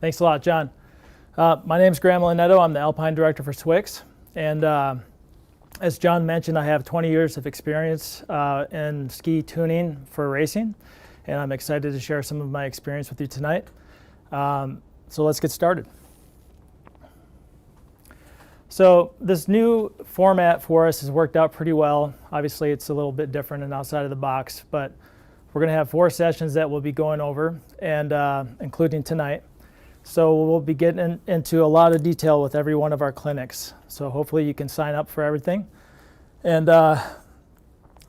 Thanks a lot, John. My name is Graham Lonetto. I'm the Alpine Director for Swix. And as John mentioned, I have 20 years of experience in ski tuning for racing. And I'm excited to share some of my experience with you tonight. So let's get started. So this new format for us has worked out pretty well. Obviously, it's a little bit different and outside of the box, but we're going to have 4 sessions that we'll be going over, and including tonight. So we'll be getting into a lot of detail with every one of our clinics. So hopefully you can sign up for everything. And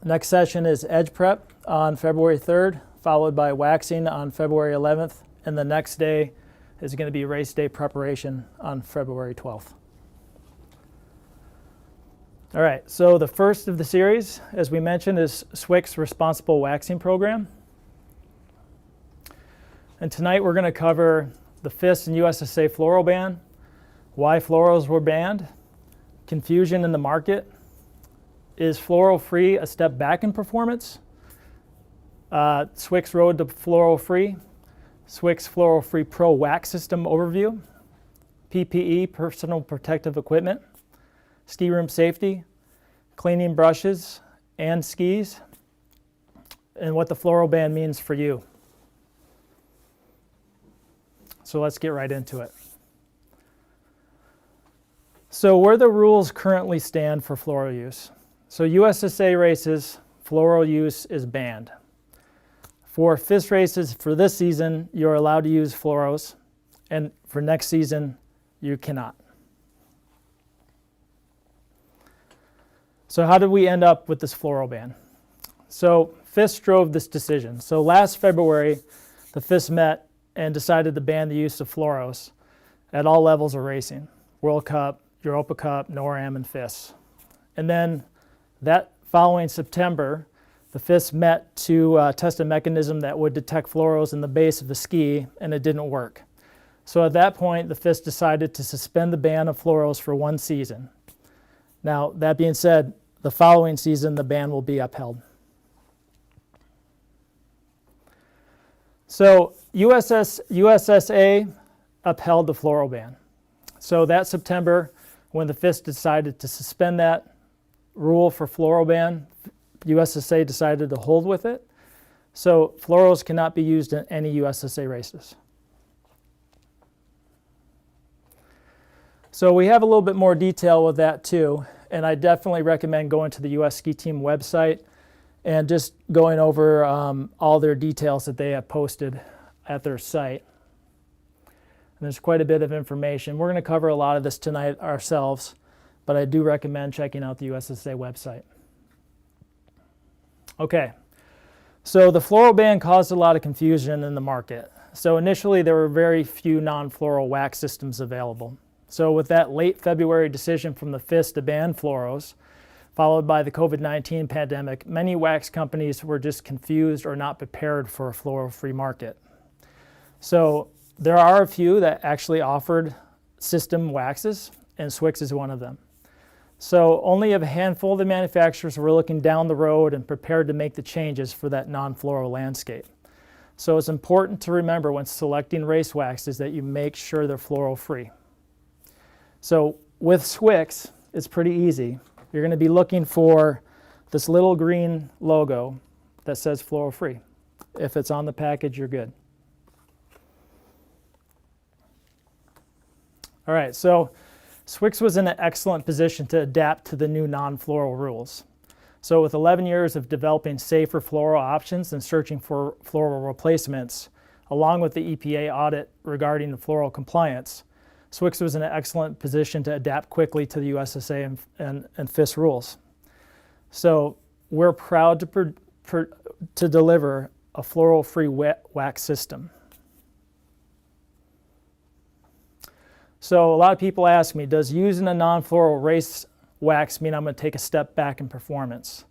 next session is Edge Prep on February 3rd, followed by waxing on February 11th, and the next day is going to be race day preparation on February 12th. All right, so the first of the series, as we mentioned, is Swix Responsible Waxing Program. And tonight we're going to cover the FIS and USSA floral ban, why florals were banned, confusion in the market, is floral-free a step back in performance, Swix Road to Floral-Free, Swix Floral-Free Pro Wax System Overview, PPE, Personal Protective Equipment, ski room safety, cleaning brushes and skis, and what the floral ban means for you. So let's get right into it. So where the rules currently stand for floral use. So USSA races, floral use is banned. For FIS races for this season, you're allowed to use florals, and for next season, you cannot. So how did we end up with this floral ban? So FIS drove this decision. So last February, the FIS met and decided to ban the use of florals at all levels of racing, World Cup, Europa Cup, NORAM, and FIS. And then that following September, the FIS met to test a mechanism that would detect florals in the base of the ski, and it didn't work. So at that point, the FIS decided to suspend the ban of florals for 1 season. Now, that being said, the following season, the ban will be upheld. So USSA upheld the floral ban. So that September, when the FIS decided to suspend that rule for floral ban, USSA decided to hold with it. So florals cannot be used in any USSA races. So we have a little bit more detail with that too. And I definitely recommend going to the US Ski Team website and just going over all their details that they have posted at their site. And there's quite a bit of information. We're going to cover a lot of this tonight ourselves, but I do recommend checking out the USSA website. Okay, so the floral ban caused a lot of confusion in the market. So initially there were very few non-floral wax systems available. So with that late February decision from the FIS to ban florals, followed by the COVID-19 pandemic, many wax companies were just confused or not prepared for a floral-free market. So there are a few that actually offered system waxes, and Swix is one of them. So only a handful of the manufacturers were looking down the road and prepared to make the changes for that non-floral landscape. So it's important to remember when selecting race waxes that you make sure they're floral-free. So with Swix, it's pretty easy. You're going to be looking for this little green logo that says floral free. If it's on the package, you're good. All right, so Swix was in an excellent position to adapt to the new non-floral rules. So with 11 years of developing safer floral options and searching for floral replacements, along with the EPA audit regarding the floral compliance, Swix was in an excellent position to adapt quickly to the USSA and FIS rules. So we're proud to deliver a floral-free wax system. So a lot of people ask me, does using a non-floral race wax mean I'm going to take a step back in performance?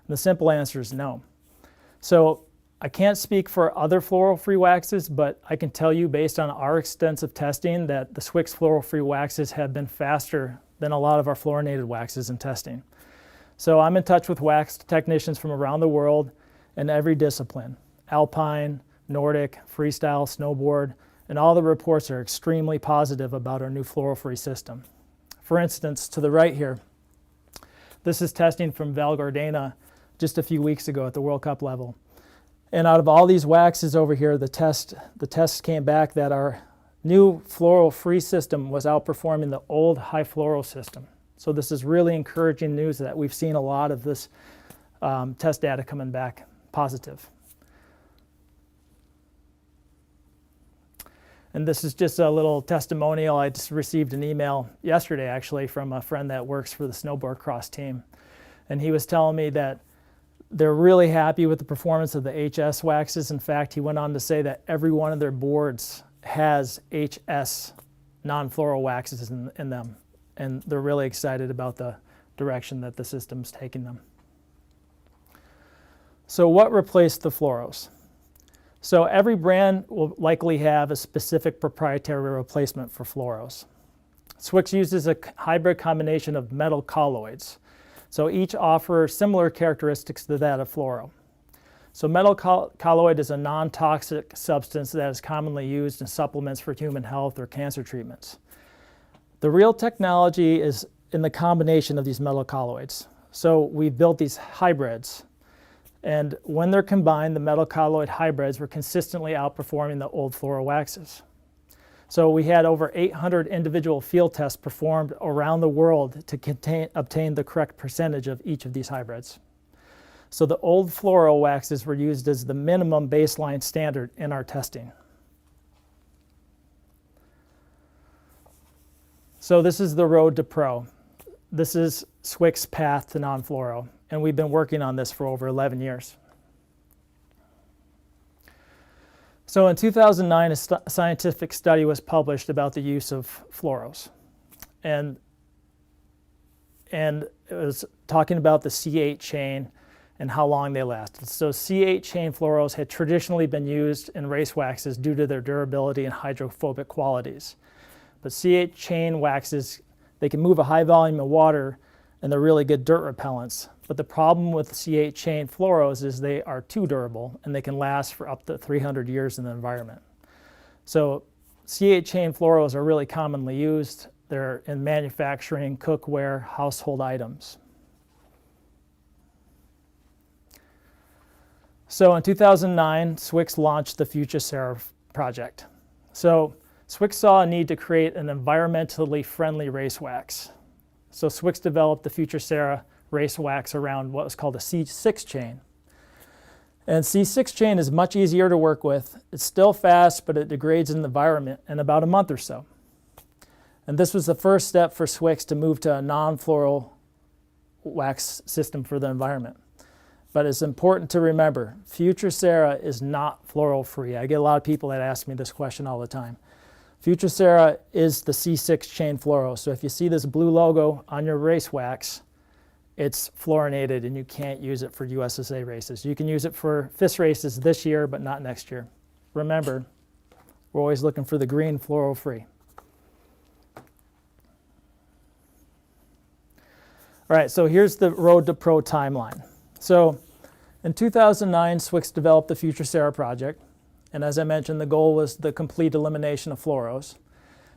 And the simple answer is no. So I can't speak for other floral-free waxes, but I can tell you based on our extensive testing that the Swix floral-free waxes have been faster than a lot of our fluorinated waxes in testing. So I'm in touch with wax technicians from around the world in every discipline, alpine, Nordic, freestyle, snowboard, and all the reports are extremely positive about our new fluoro-free system. For instance, to the right here, this is testing from Val Gardena just a few weeks ago at the World Cup level. And out of all these waxes over here, the tests came back that our new fluoro-free system was outperforming the old high fluoro system. So this is really encouraging news that we've seen a lot of this test data coming back positive. And this is just a little testimonial. I just received an email yesterday, actually, from a friend that works for the snowboard cross team. And he was telling me that they're really happy with the performance of the HS waxes. In fact, he went on to say that every one of their boards has HS non-fluoro waxes in them. And they're really excited about the direction that the system's taking them. So what replaced the fluoros? So every brand will likely have a specific proprietary replacement for fluoros. Swix uses a hybrid combination of metal colloids. So each offer similar characteristics to that of fluoro. So metal colloid is a non-toxic substance that is commonly used in supplements for human health or cancer treatments. The real technology is in the combination of these metal colloids. So we built these hybrids. And when they're combined, the metal colloid hybrids were consistently outperforming the old fluoro waxes. So we had over 800 individual field tests performed around the world to obtain the correct percentage of each of these hybrids. So the old fluoro waxes were used as the minimum baseline standard in our testing. So this is the road to pro. This is Swix's path to non-fluoro, and we've been working on this for over 11 years. So in 2009, a scientific study was published about the use of fluoros. And it was talking about the C8 chain and how long they lasted. So C8 chain fluoros had traditionally been used in race waxes due to their durability and hydrophobic qualities. But C8 chain waxes, they can move a high volume of water and they're really good dirt repellents. But the problem with C8 chain fluoros is they are too durable and they can last for up to 300 years in the environment. So C8 chain fluoros are really commonly used. They're in manufacturing, cookware, household items. So in 2009, Swix launched the FutureSera project. So Swix saw a need to create an environmentally friendly race wax. So Swix developed the FutureSera race wax around what was called a C6 chain. And C6 chain is much easier to work with. It's still fast, but it degrades in the environment in about a month or so. And this was the first step for Swix to move to a non-fluoro wax system for the environment. But it's important to remember, FutureSera is not fluoro-free. I get a lot of people that ask me this question all the time. FutureSera is the C6 chain fluoro. So if you see this blue logo on your race wax, it's fluorinated and you can't use it for USSA races. You can use it for FIS races this year, but not next year. Remember, we're always looking for the green fluoro-free. All right, so here's the road to pro timeline. So in 2009, Swix developed the FutureSera project. And as I mentioned, the goal was the complete elimination of fluoros.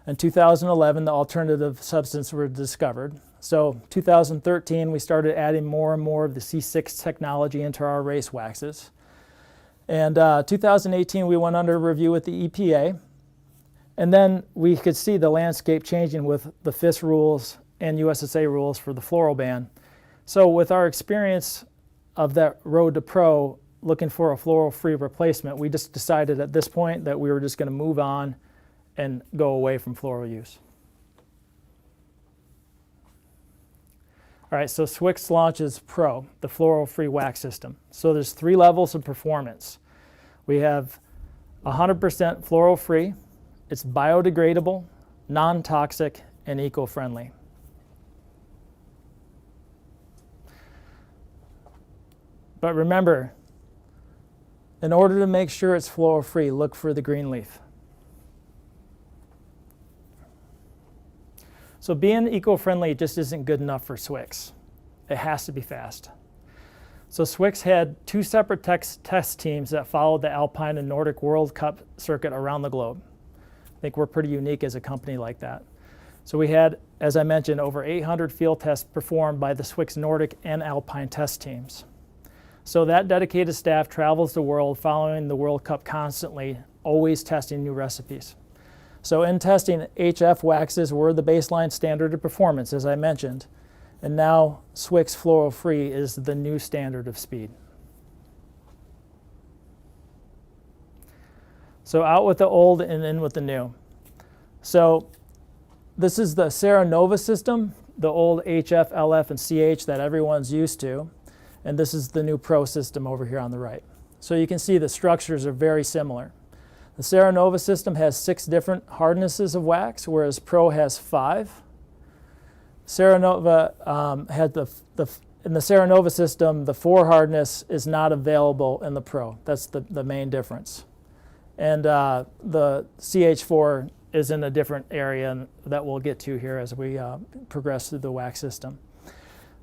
In 2011, the alternative substances were discovered. So 2013, we started adding more and more of the C6 technology into our race waxes. And 2018, we went under review with the EPA. And then we could see the landscape changing with the FIS rules and USSA rules for the fluoro ban. So with our experience of that road to pro, looking for a fluoro-free replacement, we just decided at this point that we were just going to move on and go away from fluoro use. All right, so Swix launches Pro, the fluoro-free wax system. So there's 3 levels of performance. We have 100% fluoro-free, it's biodegradable, non-toxic, and eco-friendly. But remember, in order to make sure it's fluoro-free, look for the green leaf. So being eco-friendly just isn't good enough for Swix. It has to be fast. So Swix had 2 separate test teams that followed the Alpine and Nordic World Cup circuit around the globe. think we're pretty unique as a company like that. So we had, as I mentioned, over 800 field tests performed by the Swix Nordic and Alpine test teams. So that dedicated staff travels the world following the World Cup constantly, always testing new recipes. So in testing, HF waxes were the baseline standard of performance, as I mentioned, and now Swix Fluoro Free is the new standard of speed. So out with the old and in with the new. So this is the Ceranova system, the old HF, LF, and CH that everyone's used to, and this is the new Pro system over here on the right. So you can see the structures are very similar. The Ceranova system has 6 different hardnesses of wax, whereas Pro has 5. Ceranova had in the Ceranova system, the 4 hardness is not available in the Pro. That's the main difference. And the CH4 is in a different area that we'll get to here as we progress through the wax system.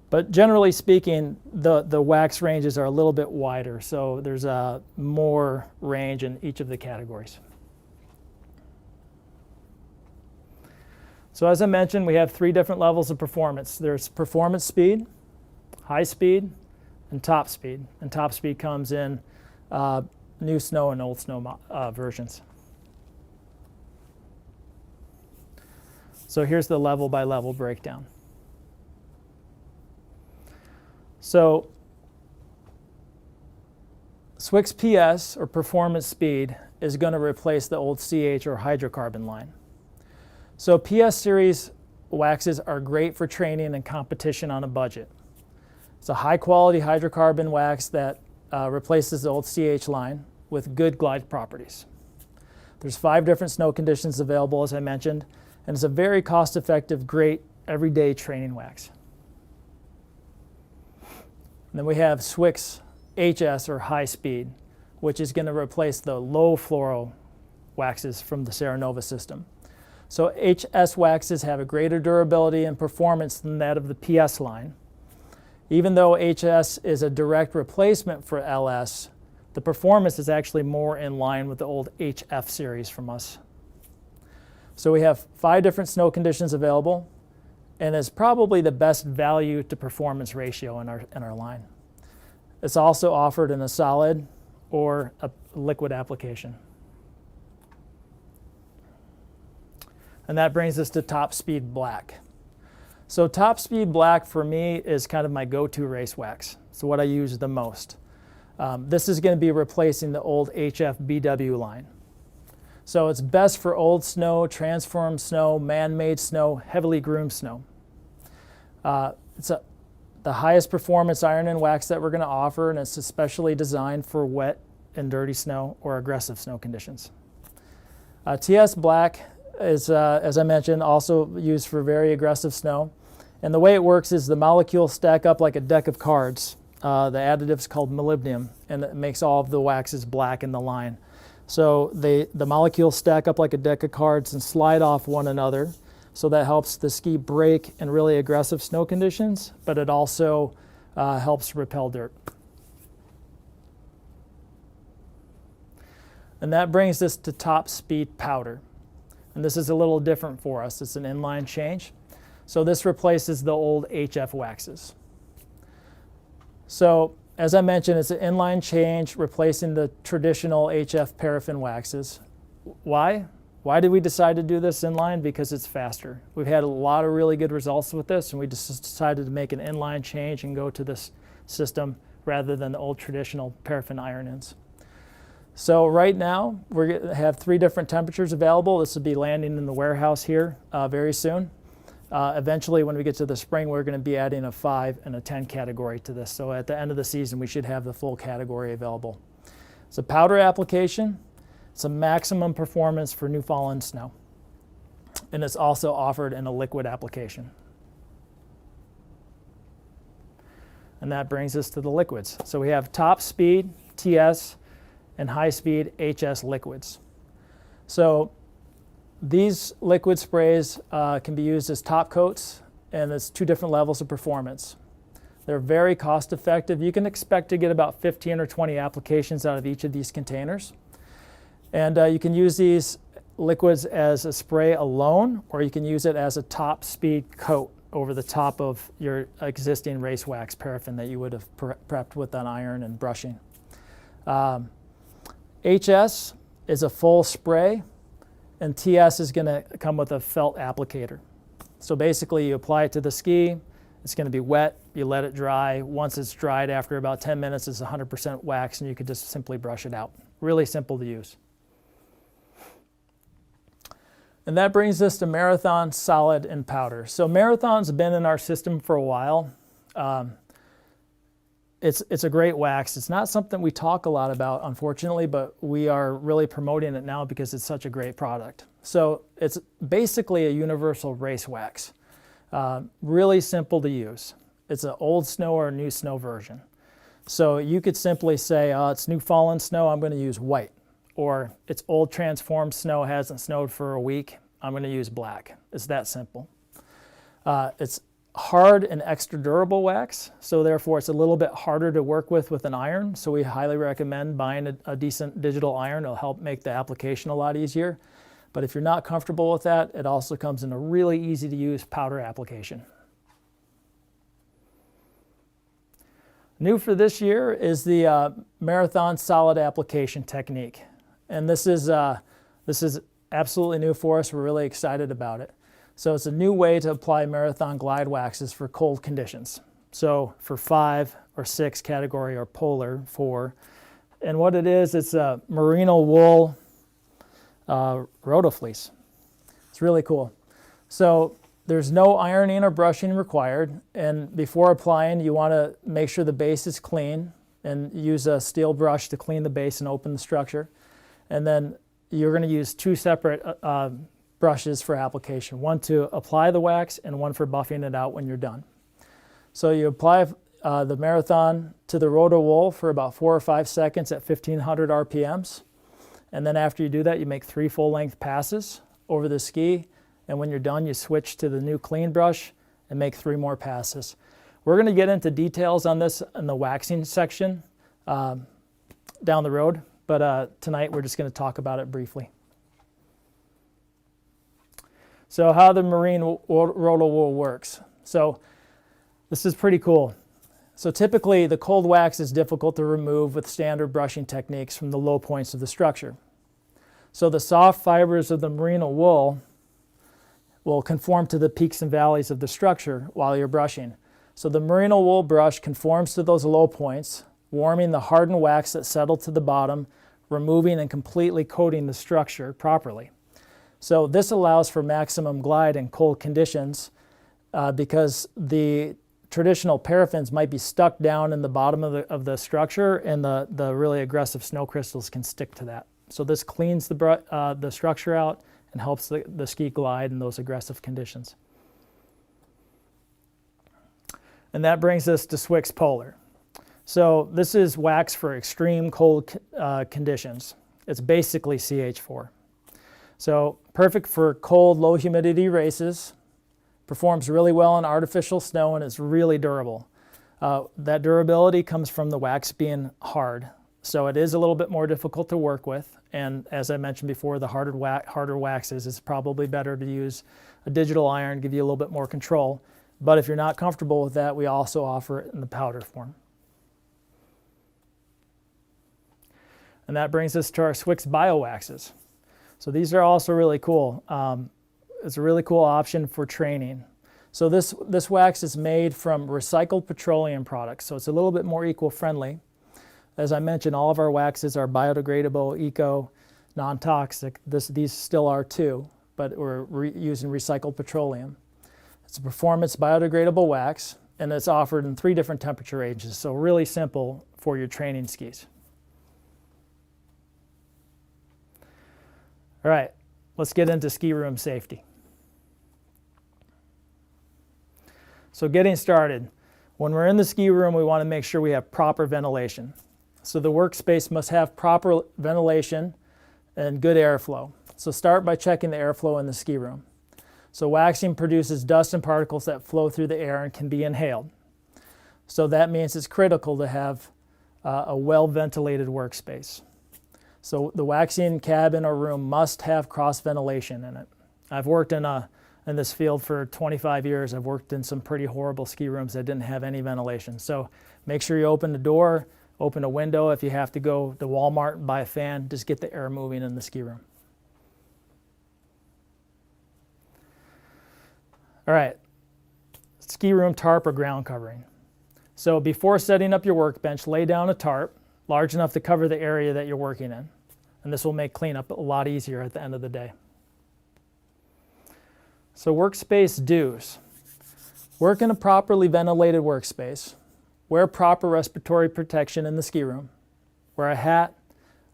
But generally speaking, the wax ranges are a little bit wider, so there's more range in each of the categories. So as I mentioned, we have 3 different levels of performance. There's performance speed, high speed, and top speed. And top speed comes in new snow and old snow versions. So here's the level by level breakdown. So Swix PS, or performance speed, is going to replace the old CH or hydrocarbon line. So PS series waxes are great for training and competition on a budget. It's a high quality hydrocarbon wax that replaces the old CH line with good glide properties. There's 5 different snow conditions available, as I mentioned, and it's a very cost effective, great everyday training wax. And then we have Swix HS, or high speed, which is going to replace the low fluoro waxes from the Ceranova system. So HS waxes have a greater durability and performance than that of the PS line. Even though HS is a direct replacement for LS, the performance is actually more in line with the old HF series from us. So we have 5 different snow conditions available, and is probably the best value to performance ratio in our line. It's also offered in a solid or a liquid application. And that brings us to Top Speed Black. So Top Speed Black for me is kind of my go-to race wax. So what I use the most. This is going to be replacing the old HF BW line. So it's best for old snow, transformed snow, man-made snow, heavily groomed snow. It's the highest performance iron and wax that we're going to offer, and it's especially designed for wet and dirty snow or aggressive snow conditions. TS Black is, as I mentioned, also used for very aggressive snow. And the way it works is the molecules stack up like a deck of cards. The additive's called molybdenum, and it makes all of the waxes black in the line. So the molecules stack up like a deck of cards and slide off one another. So that helps the ski break in really aggressive snow conditions, but it also helps repel dirt. And that brings us to Top Speed Powder. And this is a little different for us. It's an inline change. So this replaces the old HF waxes. So as I mentioned, it's an inline change replacing the traditional HF paraffin waxes. Why? Why did we decide to do this inline? Because it's faster. We've had a lot of really good results with this, and we just decided to make an inline change and go to this system rather than the old traditional paraffin iron-ins. So right now, we're going to have 3 different temperatures available. This will be landing in the warehouse here very soon. Eventually, when we get to the spring, we're going to be adding a 5 and a 10 category to this. So at the end of the season, we should have the full category available. It's a powder application. It's a maximum performance for new fallen snow. And it's also offered in a liquid application. And that brings us to the liquids. So we have Top Speed, TS, and High Speed HS liquids. So these liquid sprays can be used as top coats, and it's 2 different levels of performance. They're very cost effective. You can expect to get about 15 or 20 applications out of each of these containers. And you can use these liquids as a spray alone, or you can use it as a top speed coat over the top of your existing race wax paraffin that you would have prepped with an iron and brushing. HS is a full spray, and TS is going to come with a felt applicator. So basically you apply it to the ski, it's going to be wet, you let it dry. Once it's dried, after about 10 minutes, it's 100% wax, and you can just simply brush it out. Really simple to use. And that brings us to Marathon Solid and Powder. So Marathon's been in our system for a while. It's a great wax. It's not something we talk a lot about, unfortunately, but we are really promoting it now because it's such a great product. So it's basically a universal race wax. Really simple to use. It's an old snow or a new snow version. So you could simply say, it's new fallen snow, I'm going to use white. Or it's old transformed snow, hasn't snowed for a week, I'm going to use black. It's that simple. It's hard and extra durable wax, so therefore it's a little bit harder to work with an iron. So we highly recommend buying a decent digital iron. It'll help make the application a lot easier. But if you're not comfortable with that, it also comes in a really easy to use powder application. New for this year is the Marathon Solid Application Technique. And this is absolutely new for us. We're really excited about it. So it's a new way to apply Marathon glide waxes for cold conditions. So for 5 or 6 category, or Polar 4. And what it is, it's a merino wool Roto fleece. It's really cool. So there's no ironing or brushing required. And before applying, you want to make sure the base is clean and use a steel brush to clean the base and open the structure. And then you're going to use 2 separate brushes for application, one to apply the wax and one for buffing it out when you're done. So you apply the Marathon to the Roto wool for about 4 or 5 seconds at 1500 RPMs. And then after you do that, you make 3 full-length passes over the ski. And when you're done, you switch to the new clean brush and make 3 more passes. We're going to get into details on this in the waxing section down the road. But tonight we're just going to talk about it briefly. So how the marine Roto wool works. So this is pretty cool. So typically the cold wax is difficult to remove with standard brushing techniques from the low points of the structure. So the soft fibers of the merino wool will conform to the peaks and valleys of the structure while you're brushing. So the merino wool brush conforms to those low points, warming the hardened wax that settled to the bottom, removing and completely coating the structure properly. So this allows for maximum glide in cold conditions because the traditional paraffins might be stuck down in the bottom of the structure, and the really aggressive snow crystals can stick to that. So this cleans the structure out and helps the ski glide in those aggressive conditions. And that brings us to Swix Polar. So this is wax for extreme cold conditions. It's basically CH4. So perfect for cold, low humidity races. Performs really well in artificial snow, and it's really durable. That durability comes from the wax being hard. So it is a little bit more difficult to work with. And as I mentioned before, the harder waxes, it's probably better to use a digital iron, give you a little bit more control. But if you're not comfortable with that, we also offer it in the powder form. And that brings us to our Swix Bio Waxes. So these are also really cool. It's a really cool option for training. So this wax is made from recycled petroleum products, so it's a little bit more eco-friendly. As I mentioned, all of our waxes are biodegradable, eco, non-toxic. These still are too, but we're using recycled petroleum. It's a performance biodegradable wax, and it's offered in 3 different temperature ranges, so really simple for your training skis. All right, let's get into ski room safety. So getting started, when we're in the ski room, we want to make sure we have proper ventilation. So the workspace must have proper ventilation and good airflow. So start by checking the airflow in the ski room. So waxing produces dust and particles that flow through the air and can be inhaled. So that means it's critical to have a well-ventilated workspace. So the waxing cabin or room must have cross ventilation in it. I've worked in this field for 25 years. I've worked in some pretty horrible ski rooms that didn't have any ventilation. So make sure you open the door, open a window. If you have to go to Walmart and buy a fan, just get the air moving in the ski room. All right, ski room tarp or ground covering. So before setting up your workbench, lay down a tarp large enough to cover the area that you're working in. And this will make cleanup a lot easier at the end of the day. So workspace do's. Work in a properly ventilated workspace. Wear proper respiratory protection in the ski room. Wear a hat,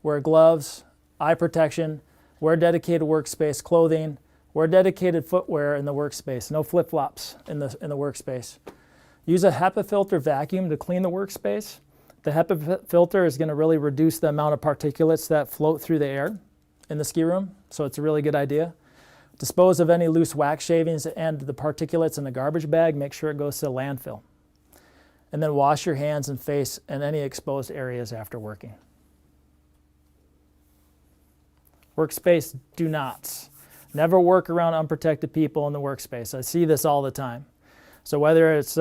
wear gloves, eye protection, wear dedicated workspace clothing, wear dedicated footwear in the workspace. No flip-flops in the workspace. Use a HEPA filter vacuum to clean the workspace. The HEPA filter is going to really reduce the amount of particulates that float through the air in the ski room, so it's a really good idea. Dispose of any loose wax shavings and the particulates in a garbage bag. Make sure it goes to the landfill. And then wash your hands and face in any exposed areas after working. Workspace do nots. Never work around unprotected people in the workspace. I see this all the time. So whether it's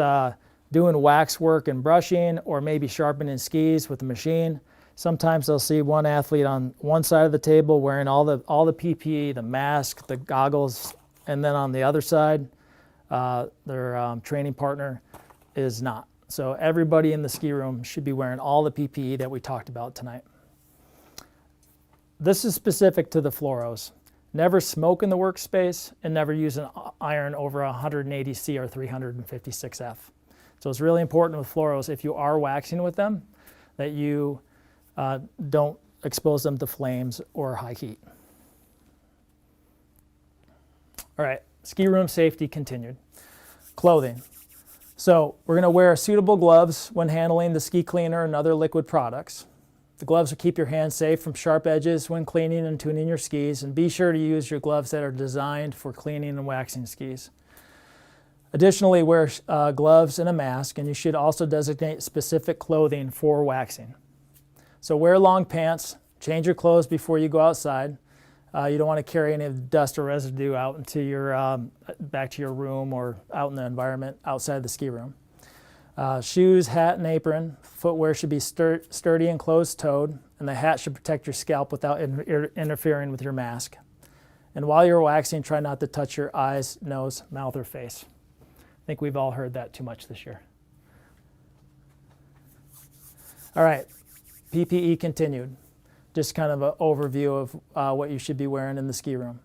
doing wax work and brushing or maybe sharpening skis with a machine, sometimes I'll see one athlete on one side of the table wearing all the PPE, the mask, the goggles, and then on the other side, their training partner is not. So everybody in the ski room should be wearing all the PPE that we talked about tonight. This is specific to the fluoros. Never smoke in the workspace and never use an iron over 180C or 356F. So it's really important with fluoros, if you are waxing with them, that you don't expose them to flames or high heat. All right, ski room safety continued. Clothing. So we're going to wear suitable gloves when handling the ski cleaner and other liquid products. The gloves will keep your hands safe from sharp edges when cleaning and tuning your skis, and be sure to use your gloves that are designed for cleaning and waxing skis. Additionally, wear gloves and a mask, and you should also designate specific clothing for waxing. So wear long pants, change your clothes before you go outside. You don't want to carry any of the dust or residue out into your, back to your room or out in the environment outside the ski room. Shoes, hat, and apron. Footwear should be sturdy and closed-toed, and the hat should protect your scalp without interfering with your mask. And while you're waxing, try not to touch your eyes, nose, mouth, or face. I think we've all heard that too much this year. All right, PPE continued. Just kind of an overview of what you should be wearing in the ski room.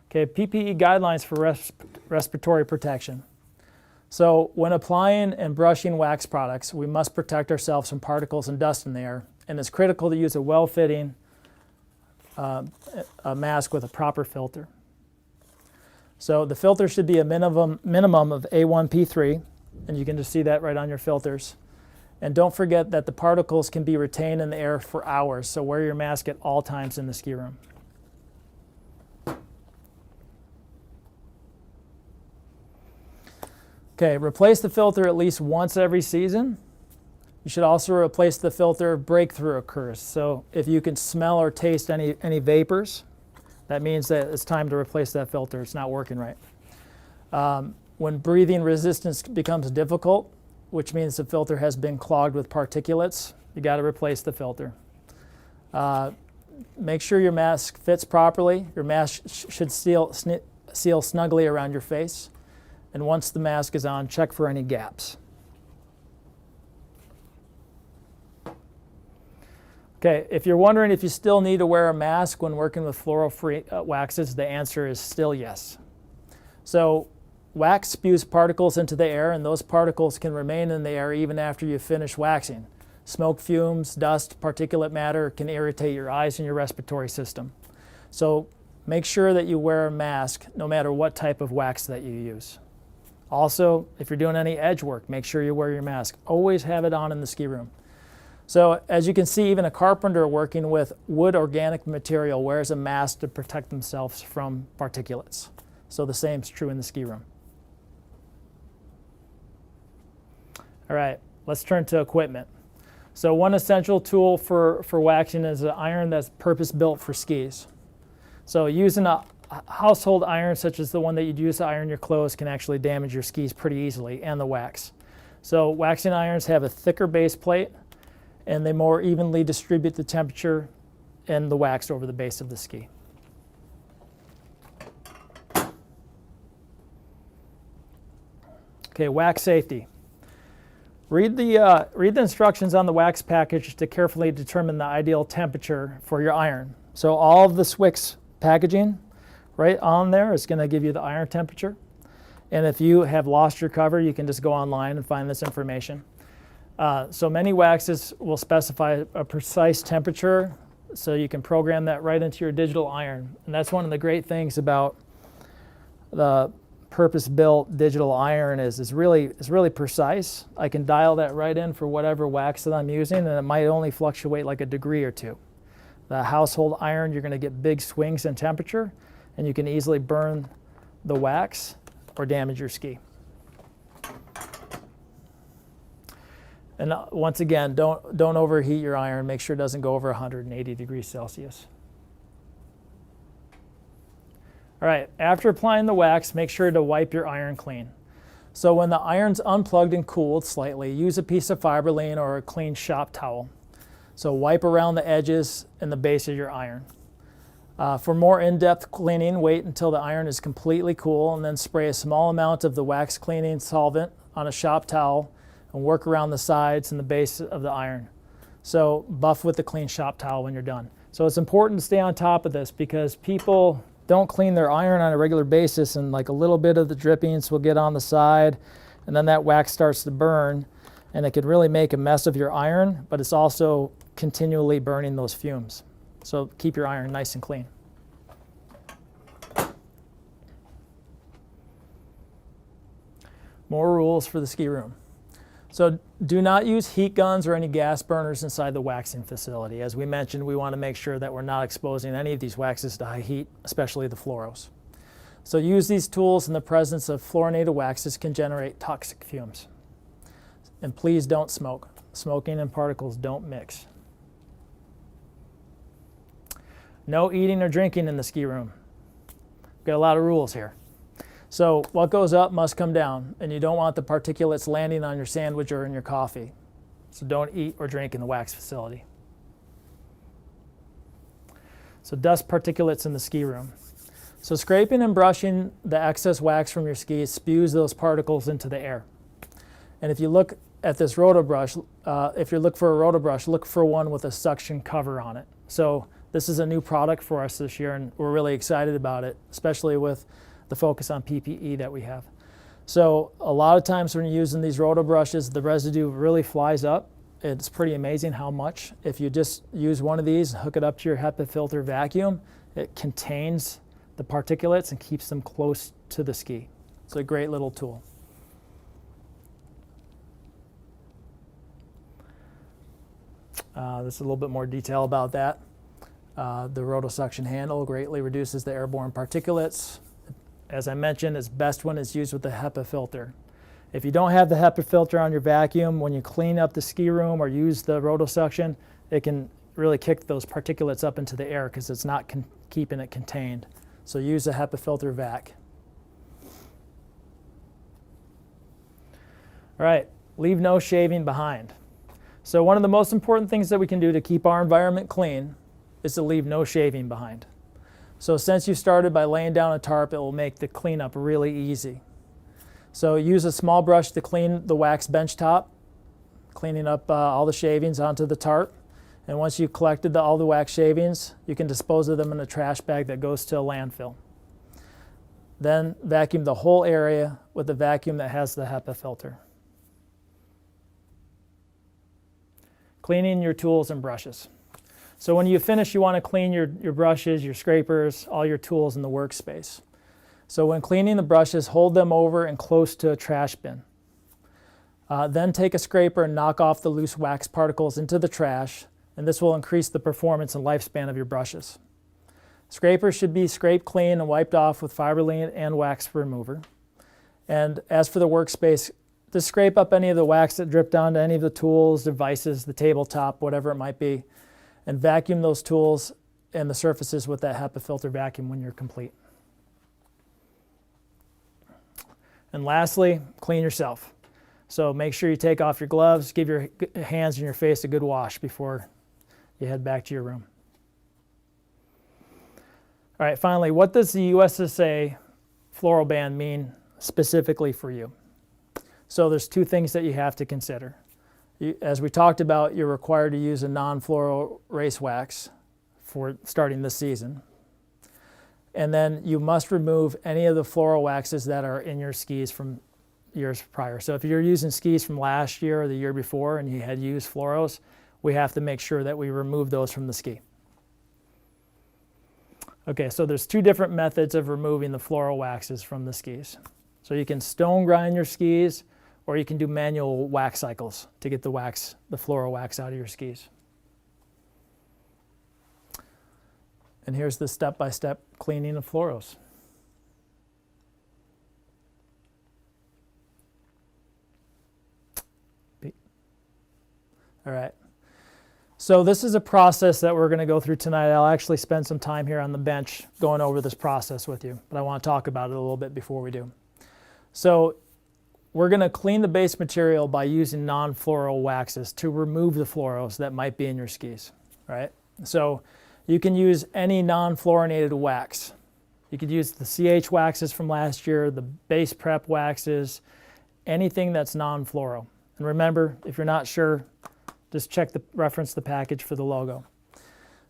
Okay, PPE guidelines for respiratory protection. So when applying and brushing wax products, we must protect ourselves from particles and dust in the air, and it's critical to use a well-fitting mask with a proper filter. So the filter should be a minimum of A1P3, and you can just see that right on your filters. And don't forget that the particles can be retained in the air for hours, so wear your mask at all times in the ski room. Okay, replace the filter at least once every season. You should also replace the filter if breakthrough occurs. So if you can smell or taste any vapors, that means that it's time to replace that filter. It's not working right. When breathing resistance becomes difficult, which means the filter has been clogged with particulates, you got to replace the filter. Make sure your mask fits properly. Your mask should seal snugly around your face. And once the mask is on, check for any gaps. Okay, if you're wondering if you still need to wear a mask when working with fluoro-free waxes, the answer is still yes. So wax spews particles into the air, and those particles can remain in the air even after you finish waxing. Smoke fumes, dust, particulate matter can irritate your eyes and your respiratory system. So make sure that you wear a mask no matter what type of wax that you use. Also, if you're doing any edge work, make sure you wear your mask. Always have it on in the ski room. So as you can see, even a carpenter working with wood organic material wears a mask to protect themselves from particulates. So the same is true in the ski room. All right, let's turn to equipment. So one essential tool for waxing is an iron that's purpose-built for skis. So using a household iron such as the one that you'd use to iron your clothes can actually damage your skis pretty easily, and the wax. So waxing irons have a thicker base plate, and they more evenly distribute the temperature and the wax over the base of the ski. Okay, wax safety. Read the instructions on the wax package to carefully determine the ideal temperature for your iron. So all of the Swix packaging right on there is going to give you the iron temperature. And if you have lost your cover, you can just go online and find this information. So many waxes will specify a precise temperature, so you can program that right into your digital iron. And that's one of the great things about the purpose-built digital iron is it's really precise. I can dial that right in for whatever wax that I'm using, and it might only fluctuate like a degree or two. The household iron, you're going to get big swings in temperature, and you can easily burn the wax or damage your ski. And once again, don't overheat your iron. Make sure it doesn't go over 180 degrees Celsius. All right, after applying the wax, make sure to wipe your iron clean. So when the iron's unplugged and cooled slightly, use a piece of fiberline or a clean shop towel. So wipe around the edges and the base of your iron. For more in-depth cleaning, wait until the iron is completely cool and then spray a small amount of the wax cleaning solvent on a shop towel and work around the sides and the base of the iron. So buff with the clean shop towel when you're done. So it's important to stay on top of this because people don't clean their iron on a regular basis, and like a little bit of the drippings will get on the side, and then that wax starts to burn, and it could really make a mess of your iron, but it's also continually burning those fumes. So keep your iron nice and clean. More rules for the ski room. So do not use heat guns or any gas burners inside the waxing facility. As we mentioned, we want to make sure that we're not exposing any of these waxes to high heat, especially the fluoros. So use these tools in the presence of fluorinated waxes can generate toxic fumes. And please don't smoke. Smoking and particles don't mix. No eating or drinking in the ski room. Got a lot of rules here. So what goes up must come down, and you don't want the particulates landing on your sandwich or in your coffee. So don't eat or drink in the wax facility. So dust particulates in the ski room. So scraping and brushing the excess wax from your skis spews those particles into the air. And if you look at this Roto brush, if you look for a Roto brush, look for one with a suction cover on it. So this is a new product for us this year, and we're really excited about it, especially with the focus on PPE that we have. So a lot of times when you're using these Roto brushes, the residue really flies up. It's pretty amazing how much. If you just use one of these, hook it up to your HEPA filter vacuum, it contains the particulates and keeps them close to the ski. It's a great little tool. This is a little bit more detail about that. The Roto suction handle greatly reduces the airborne particulates. As I mentioned, it's best when it's used with the HEPA filter. If you don't have the HEPA filter on your vacuum, when you clean up the ski room or use the Roto suction, it can really kick those particulates up into the air because it's not keeping it contained. So use a HEPA filter vac. All right, leave no shaving behind. So one of the most important things that we can do to keep our environment clean is to leave no shaving behind. So since you started by laying down a tarp, it will make the cleanup really easy. So use a small brush to clean the wax bench top, cleaning up all the shavings onto the tarp. And once you've collected all the wax shavings, you can dispose of them in a trash bag that goes to a landfill. Then vacuum the whole area with a vacuum that has the HEPA filter. Cleaning your tools and brushes. So when you finish, you want to clean your brushes, your scrapers, all your tools in the workspace. So when cleaning the brushes, hold them over and close to a trash bin. Then take a scraper and knock off the loose wax particles into the trash, and this will increase the performance and lifespan of your brushes. Scrapers should be scraped clean and wiped off with fiberline and wax remover. And as for the workspace, to scrape up any of the wax that dripped onto any of the tools, devices, the tabletop, whatever it might be, and vacuum those tools and the surfaces with that HEPA filter vacuum when you're complete. And lastly, clean yourself. So make sure you take off your gloves, give your hands and your face a good wash before you head back to your room. All right, finally, what does the USSA floral ban mean specifically for you? So there's two things that you have to consider. As we talked about, you're required to use a non-floral race wax for starting this season. And then you must remove any of the floral waxes that are in your skis from years prior. So if you're using skis from last year or the year before and you had used floros, we have to make sure that we remove those from the ski. Okay, so there's two different methods of removing the floral waxes from the skis. So you can stone grind your skis, or you can do manual wax cycles to get the floral wax out of your skis. And here's the step-by-step cleaning of floros. All right. So this is a process that we're going to go through tonight. I'll actually spend some time here on the bench going over this process with you, but I want to talk about it a little bit before we do. So we're going to clean the base material by using non-floral waxes to remove the floros that might be in your skis, right? So you can use any non-fluorinated wax. You could use the CH waxes from last year, the base prep waxes, anything that's non-fluoro. And remember, if you're not sure, just reference the package for the logo.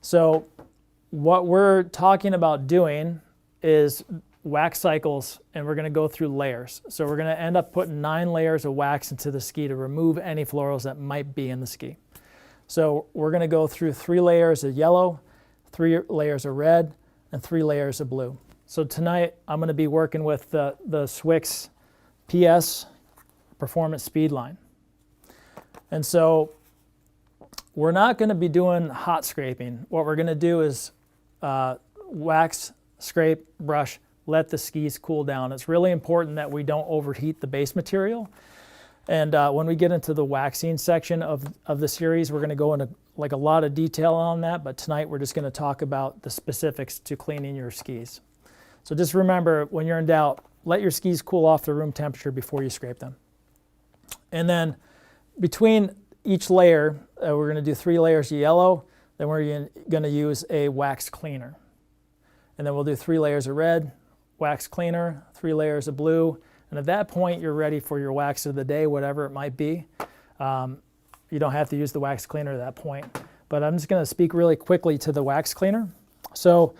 So what we're talking about doing is wax cycles, and we're going to go through layers. So we're going to end up putting 9 layers of wax into the ski to remove any florals that might be in the ski. So we're going to go through 3 layers of yellow, 3 layers of red, and 3 layers of blue. So tonight I'm going to be working with the Swix PS Performance Speed line. And so we're not going to be doing hot scraping. What we're going to do is wax, scrape, brush, let the skis cool down. It's really important that we don't overheat the base material. And when we get into the waxing section of the series, we're going to go into like a lot of detail on that, but tonight we're just going to talk about the specifics to cleaning your skis. So just remember, when you're in doubt, let your skis cool off to room temperature before you scrape them. And then between each layer, we're going to do 3 layers of yellow, then we're going to use a wax cleaner. And then we'll do 3 layers of red, wax cleaner, 3 layers of blue, and at that point you're ready for your wax of the day, whatever it might be. You don't have to use the wax cleaner at that point, but I'm just going to speak really quickly to the wax cleaner. So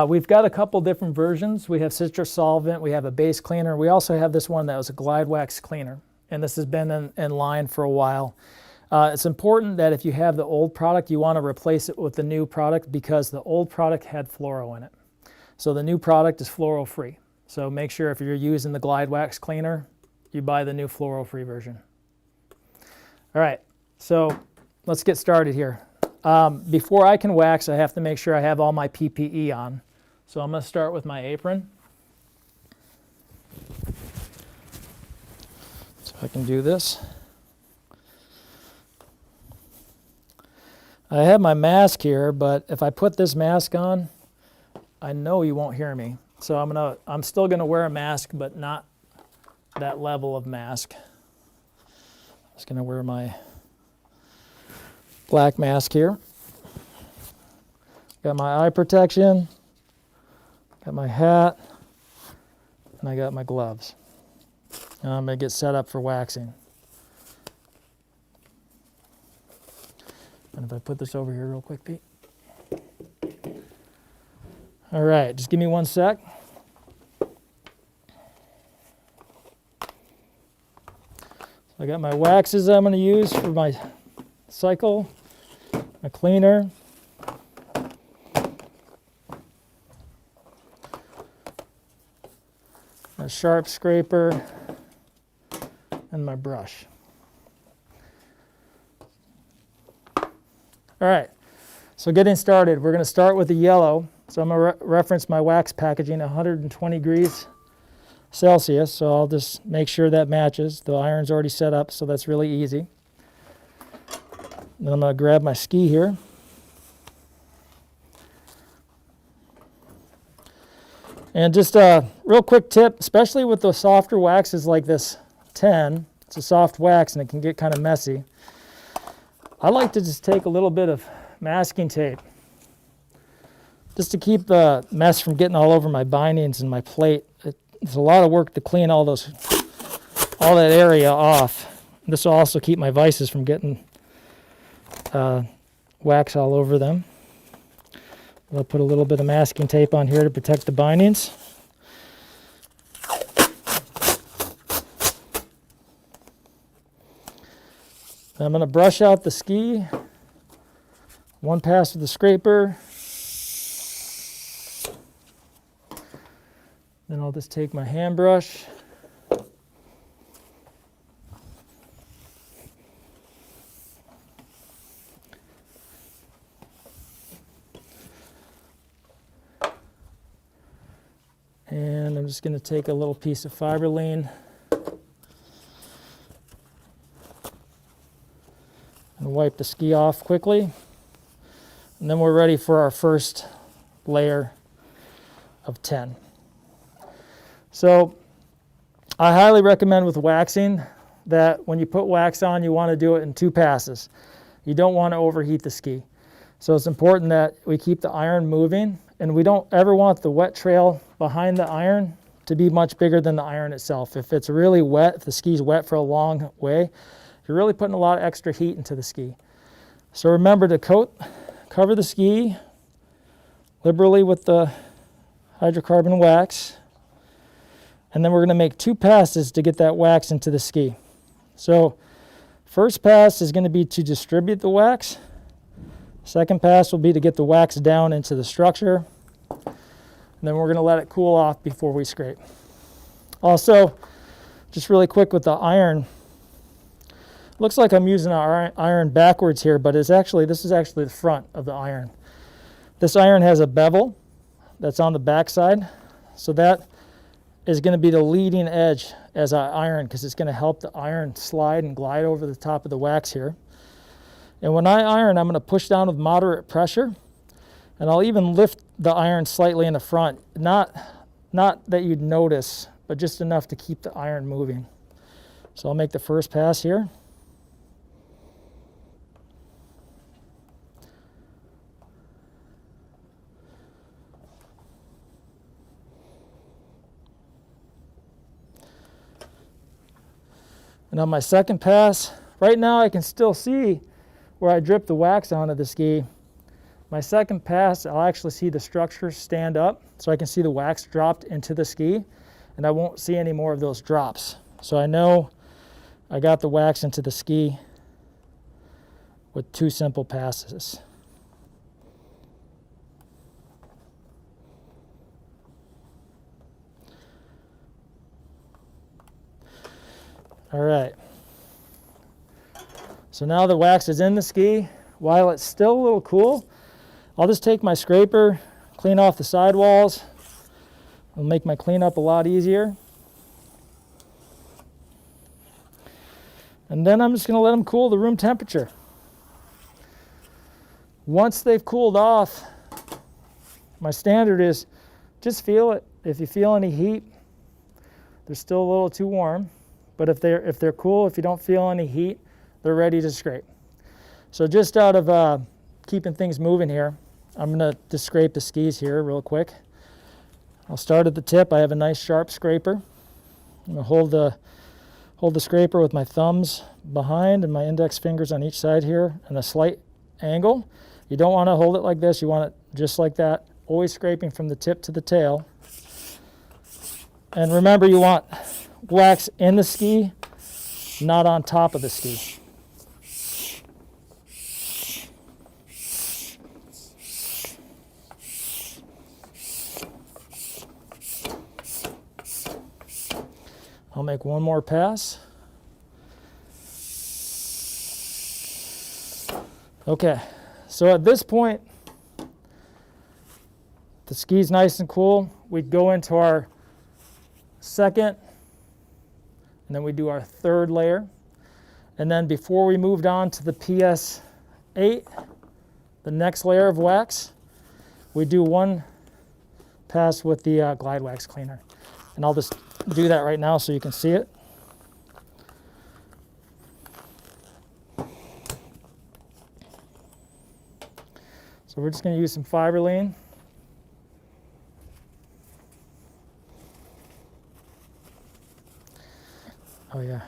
we've got a couple different versions. We have citrus solvent, we have a base cleaner, we also have this one that was a Gladwax Cleaner, and this has been in line for a while. It's important that if you have the old product, you want to replace it with the new product because the old product had fluoro in it. So the new product is fluoro-free. So make sure if you're using the Gladwax Cleaner, you buy the new fluoro-free version. All right, so let's get started here. Before I can wax, I have to make sure I have all my PPE on. So I'm going to start with my apron. So I can do this. I have my mask here, but if I put this mask on, I know you won't hear me. So I'm still gonna wear a mask, but not that level of mask. I'm just gonna wear my black mask here. Got my eye protection, got my hat, and I got my gloves. And I'm gonna get set up for waxing. And if I put this over here real quick, Pete. All right, just give me 1 sec. So I got my waxes I'm going to use for my cycle, my cleaner, my sharp scraper, and my brush. All right, so getting started, we're going to start with the yellow. So I'm going to reference my wax packaging, 120 degrees Celsius, so I'll just make sure that matches. The iron's already set up, so that's really easy. Then I'm going to grab my ski here. And just a real quick tip, especially with the softer waxes like this 10, it's a soft wax and it can get kind of messy. I like to just take a little bit of masking tape just to keep the mess from getting all over my bindings and my plate. It's a lot of work to clean all that area off. This will also keep my vices from getting wax all over them. I'll put a little bit of masking tape on here to protect the bindings. I'm going to brush out the ski. One pass with the scraper. Then I'll just take my hand brush. And I'm just going to take a little piece of Fiberline and wipe the ski off quickly. And then we're ready for our first layer of 10. So I highly recommend with waxing that when you put wax on, you want to do it in 2 passes. You don't want to overheat the ski. So it's important that we keep the iron moving, and we don't ever want the wet trail behind the iron to be much bigger than the iron itself. If it's really wet, if the ski's wet for a long way, you're really putting a lot of extra heat into the ski. So remember to cover the ski liberally with the hydrocarbon wax, and then we're going to make 2 passes to get that wax into the ski. So first pass is going to be to distribute the wax. Second pass will be to get the wax down into the structure. And then we're going to let it cool off before we scrape. Also, just really quick with the iron, looks like I'm using our iron backwards here, but this is actually the front of the iron. This iron has a bevel that's on the back side, so that is going to be the leading edge as I iron, because it's going to help the iron slide and glide over the top of the wax here. And when I iron, I'm going to push down with moderate pressure, and I'll even lift the iron slightly in the front. Not that you'd notice, but just enough to keep the iron moving. So I'll make the first pass here. And on my second pass, right now I can still see where I dripped the wax onto the ski. My second pass, I'll actually see the structure stand up, so I can see the wax dropped into the ski, and I won't see any more of those drops. So I know I got the wax into the ski with 2 simple passes. All right. So now the wax is in the ski. While it's still a little cool, I'll just take my scraper, clean off the sidewalls. It'll make my cleanup a lot easier. And then I'm just going to let them cool to room temperature. Once they've cooled off, my standard is just feel it. If you feel any heat, they're still a little too warm. But if they're cool, if you don't feel any heat, they're ready to scrape. So just out of keeping things moving here, I'm going to just scrape the skis here real quick. I'll start at the tip. I have a nice sharp scraper. I'm going to hold the scraper with my thumbs behind and my index fingers on each side here in a slight angle. You don't want to hold it like this. You want it just like that, always scraping from the tip to the tail. And remember, you want wax in the ski, not on top of the ski. I'll make one more pass. Okay, so at this point, the ski's nice and cool. We'd go into our second, and then we do our third layer. And then before we moved on to the PS8, the next layer of wax, we do one pass with the Gladwax Cleaner. And I'll just do that right now so you can see it. So we're just going to use some Fiberline. Oh yeah.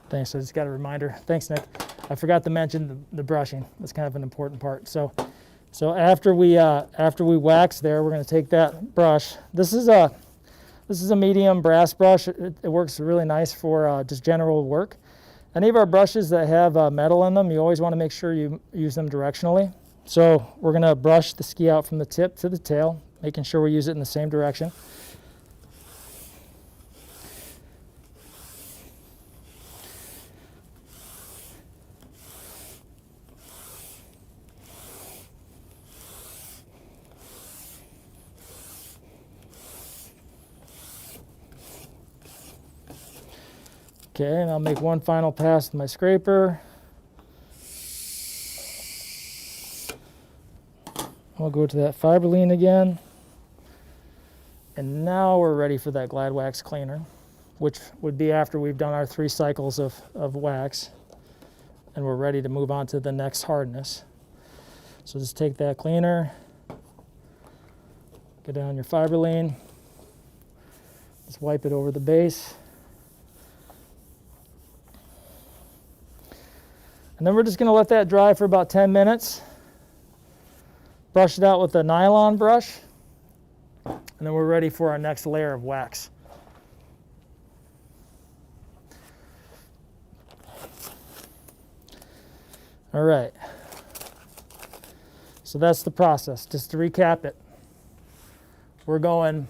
Thanks, I just got a reminder. Thanks, Nick. I forgot to mention the brushing. That's kind of an important part. So after we wax there, we're going to take that brush. This is a medium brass brush. It works really nice for just general work. Any of our brushes that have metal in them, you always want to make sure you use them directionally. So we're going to brush the ski out from the tip to the tail, making sure we use it in the same direction. Okay, and I'll make one final pass with my scraper. We'll go to that Fiberline again. And now we're ready for that Gladwax Cleaner, which would be after we've done our 3 cycles of wax. And we're ready to move on to the next hardness. So just take that cleaner, get down your Fiberline, just wipe it over the base. And then we're just going to let that dry for about 10 minutes. Brush it out with a nylon brush. And then we're ready for our next layer of wax. All right. So that's the process. Just to recap it, we're going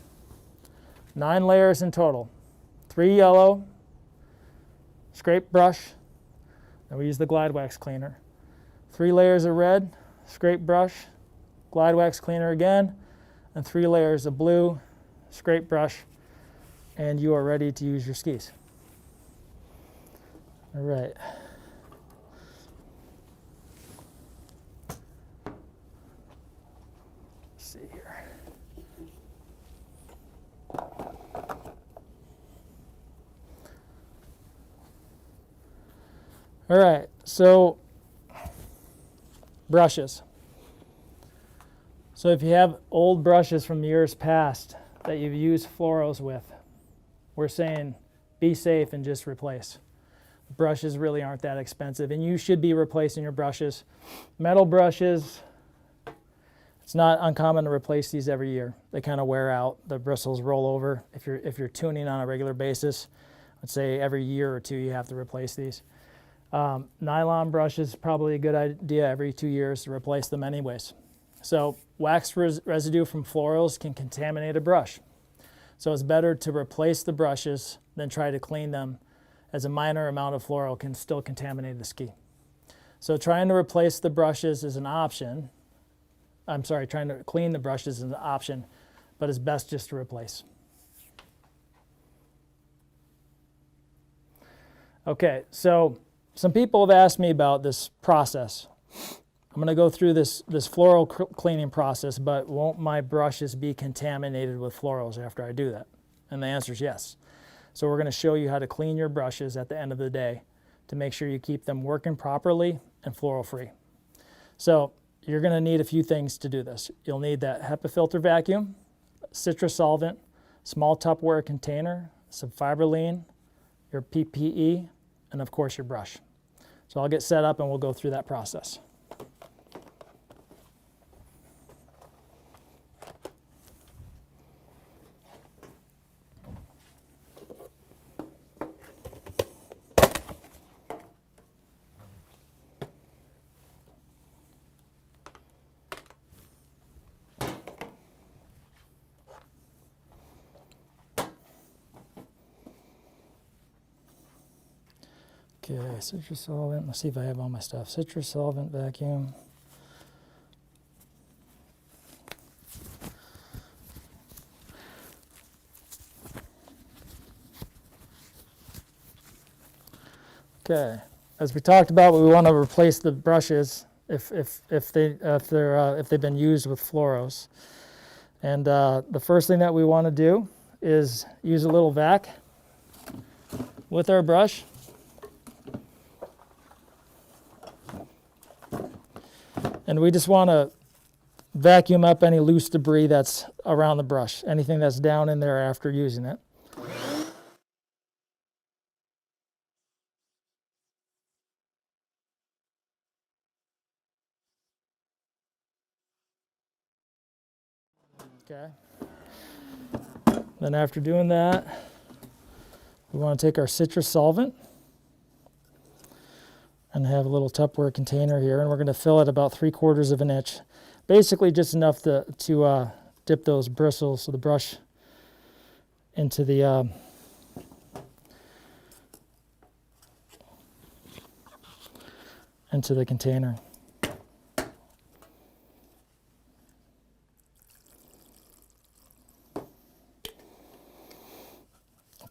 9 layers in total. 3 yellow, scrape brush, and we use the Gladwax Cleaner. 3 layers of red, scrape brush, Gladwax Cleaner again, and 3 layers of blue, scrape brush, and you are ready to use your skis. All right. Let's see here. All right, so brushes. So if you have old brushes from years past that you've used fluoros with, we're saying be safe and just replace. Brushes really aren't that expensive, and you should be replacing your brushes. Metal brushes, it's not uncommon to replace these every year. They kind of wear out, the bristles roll over. If you're tuning on a regular basis, I'd say every year or 2 you have to replace these. Nylon brushes, probably a good idea every 2 years to replace them anyways. So wax residue from florals can contaminate a brush. So it's better to replace the brushes than try to clean them, as a minor amount of floral can still contaminate the ski. So trying to replace the brushes is an option. I'm sorry, trying to clean the brushes is an option, but it's best just to replace. Okay, so some people have asked me about this process. I'm going to go through this floral cleaning process, but won't my brushes be contaminated with florals after I do that? And the answer is yes. So we're going to show you how to clean your brushes at the end of the day to make sure you keep them working properly and floral free. So you're going to need a few things to do this. You'll need that HEPA filter vacuum, citrus solvent, small Tupperware container, some Fiberline, your PPE, and of course your brush. So I'll get set up and we'll go through that process. Okay, citrus solvent. Let's see if I have all my stuff. Citrus solvent vacuum. Okay. As we talked about, we want to replace the brushes if they've been used with fluoros. And the first thing that we want to do is use a little vac with our brush. And we just want to vacuum up any loose debris that's around the brush, anything that's down in there after using it. Okay. Then after doing that, we want to take our citrus solvent and have a little Tupperware container here, and we're going to fill it about 3/4 of an inch, basically just enough to dip those bristles of the brush into the container.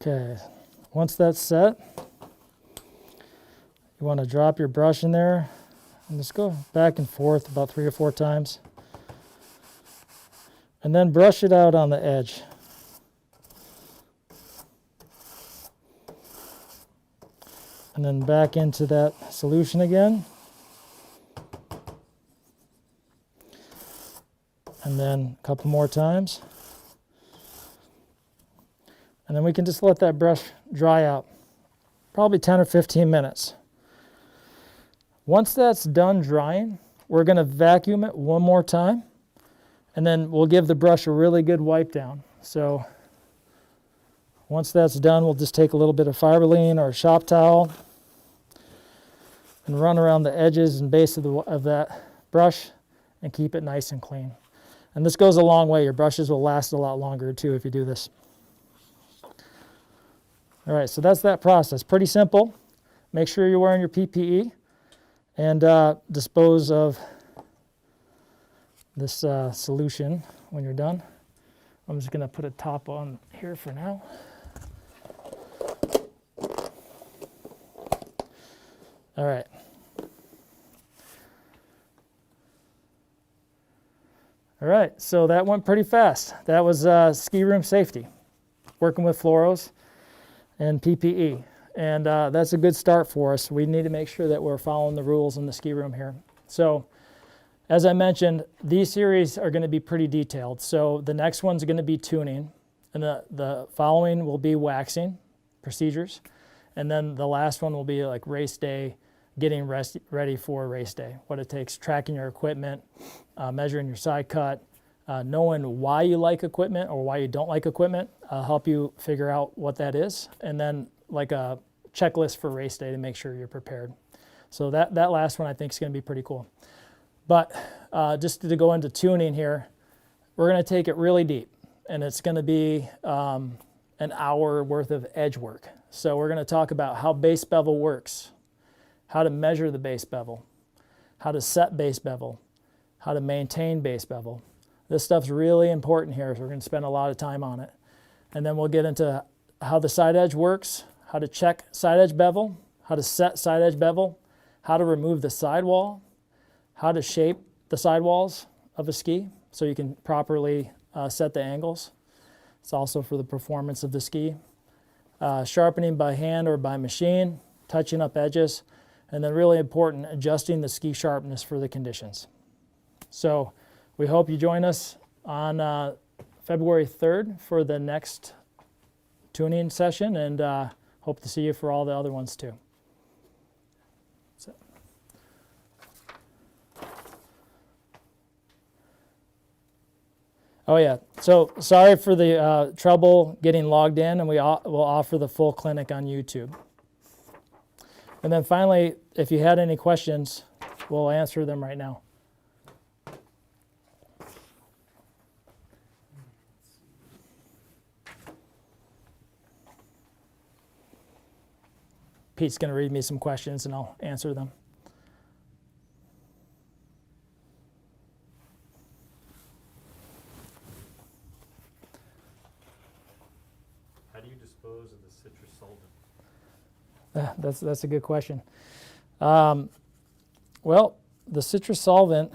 Okay, once that's set, you want to drop your brush in there and just go back and forth about 3 or 4 times. And then brush it out on the edge. And then back into that solution again. And then a couple more times. And then we can just let that brush dry out, probably 10 or 15 minutes. Once that's done drying, we're going to vacuum it one more time, and then we'll give the brush a really good wipe down. So once that's done, we'll just take a little bit of Fiberline or a shop towel and run around the edges and base of that brush and keep it nice and clean. And this goes a long way. Your brushes will last a lot longer too if you do this. All right, so that's that process. Pretty simple. Make sure you're wearing your PPE and dispose of this solution when you're done. I'm just going to put a top on here for now. All right. All right, so that went pretty fast. That was ski room safety, working with fluoros and PPE. And that's a good start for us. We need to make sure that we're following the rules in the ski room here. So as I mentioned, these series are going to be pretty detailed. So the next one's going to be tuning, and the following will be waxing procedures. And then the last one will be like race day, getting ready for race day, what it takes, tracking your equipment, measuring your side cut, knowing why you like equipment or why you don't like equipment, help you figure out what that is, and then like a checklist for race day to make sure you're prepared. So that last one I think is going to be pretty cool. But just to go into tuning here, we're going to take it really deep, and it's going to be an hour worth of edge work. So we're going to talk about how base bevel works, how to measure the base bevel, how to set base bevel, how to maintain base bevel. This stuff's really important here, so we're going to spend a lot of time on it. And then we'll get into how the side edge works, how to check side edge bevel, how to set side edge bevel, how to remove the sidewall, how to shape the sidewalls of a ski so you can properly set the angles. It's also for the performance of the ski. Sharpening by hand or by machine, touching up edges, and then really important, adjusting the ski sharpness for the conditions. So we hope you join us on February 3rd for the next tuning session, and hope to see you for all the other ones too. So. Oh yeah, so sorry for the trouble getting logged in, and will offer the full clinic on YouTube. And then finally, if you had any questions, we'll answer them right now. Pete's going to read me some questions and I'll answer them. How do you dispose of the citrus solvent? That's a good question. Well, the citrus solvent,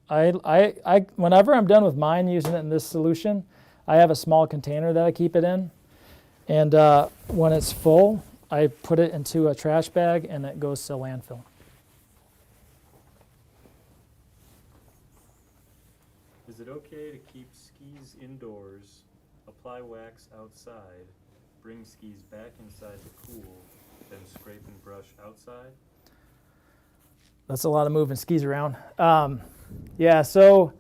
whenever I'm done with mine using it in this solution, I have a small container that I keep it in. And when it's full, I put it into a trash bag and it goes to landfill. Is it okay to keep skis indoors, apply wax outside, bring skis back inside the pool, then scrape and brush outside? That's a lot of moving skis around. Yeah, so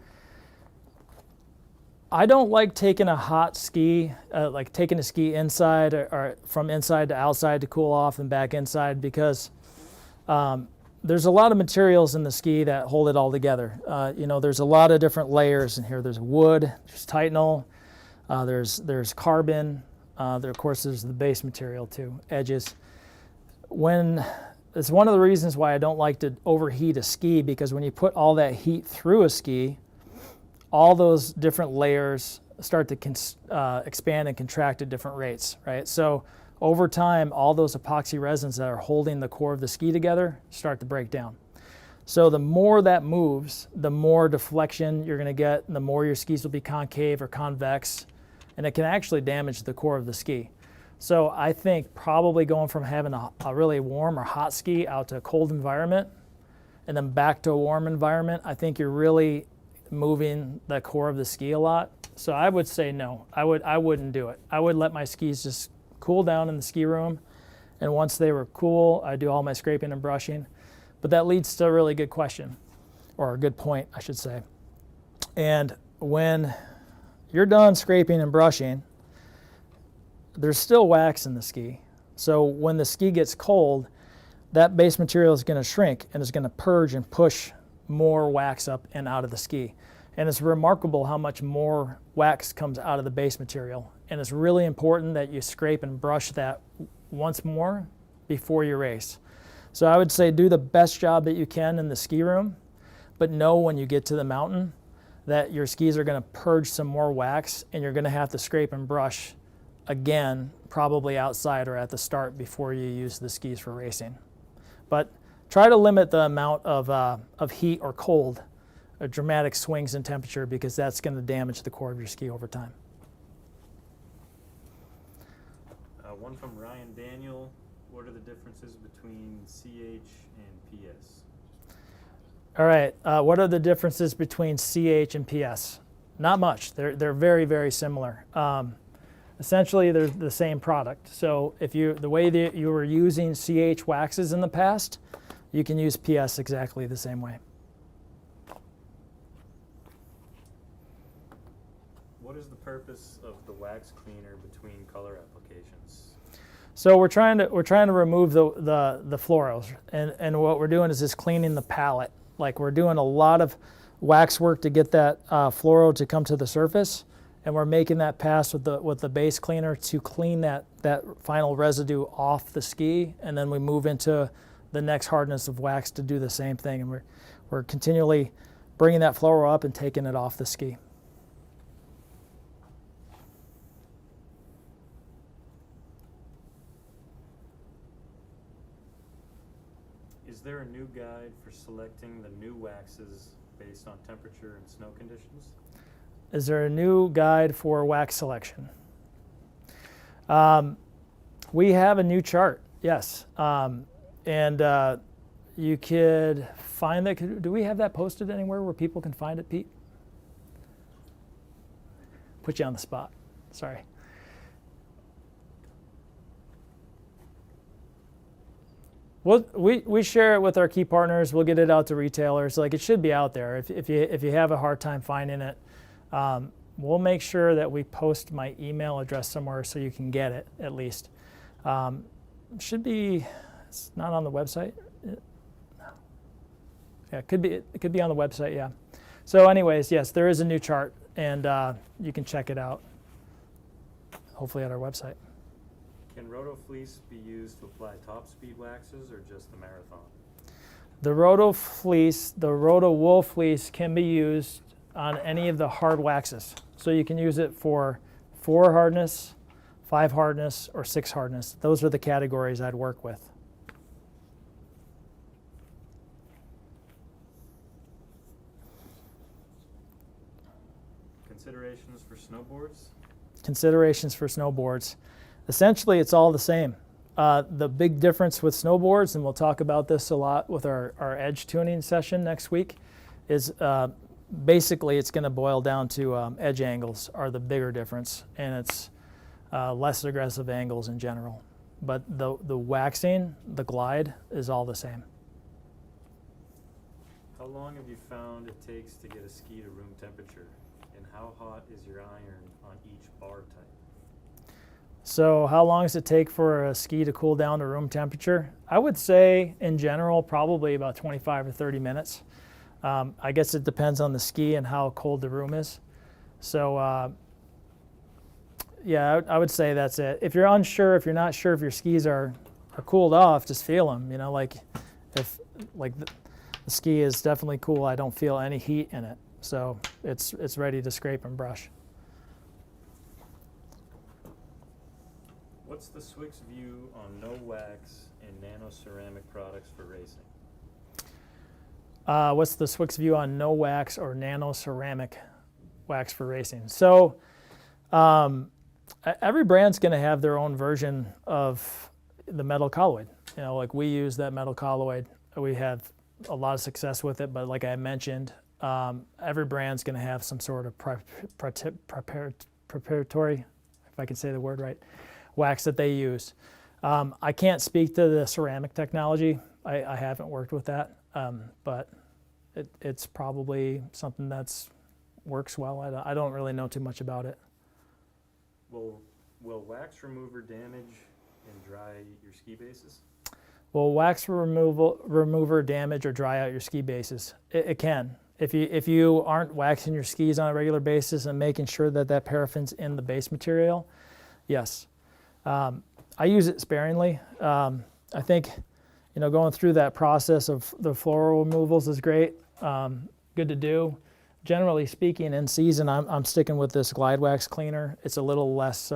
I don't like taking a hot ski, like taking a ski inside or from inside to outside to cool off and back inside, because there's a lot of materials in the ski that hold it all together. There's a lot of different layers in here. There's wood, there's Titanol, there's carbon, of course there's the base material too, edges. It's one of the reasons why I don't like to overheat a ski, because when you put all that heat through a ski, all those different layers start to expand and contract at different rates, right? So over time, all those epoxy resins that are holding the core of the ski together start to break down. So the more that moves, the more deflection you're going to get, the more your skis will be concave or convex, and it can actually damage the core of the ski. So I think probably going from having a really warm or hot ski out to a cold environment and then back to a warm environment, I think you're really moving the core of the ski a lot. So I would say no, I wouldn't do it. I would let my skis just cool down in the ski room, and once they were cool, I do all my scraping and brushing. But that leads to a really good question, or a good point, I should say. And when you're done scraping and brushing, there's still wax in the ski. So when the ski gets cold, that base material is going to shrink and is going to purge and push more wax up and out of the ski. And it's remarkable how much more wax comes out of the base material. And it's really important that you scrape and brush that once more before you race. So I would say do the best job that you can in the ski room, but know when you get to the mountain that your skis are going to purge some more wax, and you're going to have to scrape and brush again, probably outside or at the start before you use the skis for racing. But try to limit the amount of heat or cold, or dramatic swings in temperature, because that's going to damage the core of your ski over time. One from Ryan Daniel. What are the differences between CH and PS? All right, what are the differences between CH and PS? Not much. They're very, very similar. Essentially, they're the same product. So if the way that you were using CH waxes in the past, you can use PS exactly the same way. What is the purpose of the wax cleaner between color applications? So we're trying to remove the fluoros, and what we're doing is just cleaning the palette. Like, we're doing a lot of wax work to get that fluoro to come to the surface, and we're making that pass with the base cleaner to clean that final residue off the ski, and then we move into the next hardness of wax to do the same thing, and we're continually bringing that fluoro up and taking it off the ski. Is there a new guide for selecting the new waxes based on temperature and snow conditions? Is there a new guide for wax selection? We have a new chart, yes. And you could find that. Do we have that posted anywhere where people can find it, Pete? Put you on the spot. Sorry. We share it with our key partners. We'll get it out to retailers. Like, it should be out there. If you have a hard time finding it, we'll make sure that we post my email address somewhere so you can get it at least. Should be. It's not on the website. Yeah, it could be on the website. Yeah. So, anyways, yes, there is a new chart, and you can check it out. Hopefully at our website. Can Roto fleece be used to apply top speed waxes or just the marathon? The Roto fleece, the Roto wool fleece, can be used on any of the hard waxes. So you can use it for 4 hardness, 5 hardness, or 6 hardness. Those are the categories I'd work with. considerations for snowboards? Considerations for snowboards. Essentially, it's all the same. The big difference with snowboards, and we'll talk about this a lot with our edge tuning session next week, is basically it's going to boil down to edge angles are the bigger difference, and it's less aggressive angles in general. But the waxing, the glide, is all the same. How long have you found it takes to get a ski to room temperature? And how hot is your iron on each bar type? So how long does it take for a ski to cool down to room temperature? I would say, in general, probably about 25 or 30 minutes. I guess it depends on the ski and how cold the room is. So yeah, I would say that's it. If you're unsure, if you're not sure if your skis are cooled off, just feel them. You know, like if the ski is definitely cool, I don't feel any heat in it. So it's ready to scrape and brush. What's the Swix view on no wax and nano ceramic products for racing? What's the Swix view on no wax or nano ceramic wax for racing? So every brand's going to have their own version of the metal colloid. You know, like we use that metal colloid. We have a lot of success with it, but like I mentioned, every brand's going to have some sort of preparatory, if I can say the word right, wax that they use. I can't speak to the ceramic technology. I haven't worked with that, but it's probably something that's works well. I don't really know too much about it. Will wax remover damage and dry your ski bases? Will wax remover damage or dry out your ski bases? It can. If you aren't waxing your skis on a regular basis and making sure that paraffin's in the base material, yes. I use it sparingly. I think, you know, going through that process of the floral removals is great. Good to do. Generally speaking, in season, I'm sticking with this Gladwax Cleaner. It's a little less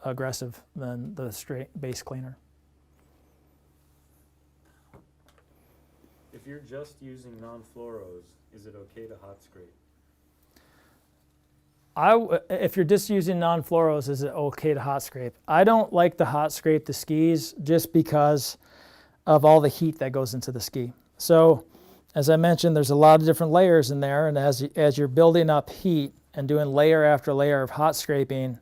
aggressive than the straight base cleaner. If you're just using non-fluoros, is it okay to hot scrape? If you're just using non-fluoros, is it okay to hot scrape? I don't like to hot scrape the skis just because of all the heat that goes into the ski. So, as I mentioned, there's a lot of different layers in there, and as you're building up heat and doing layer after layer of hot scraping,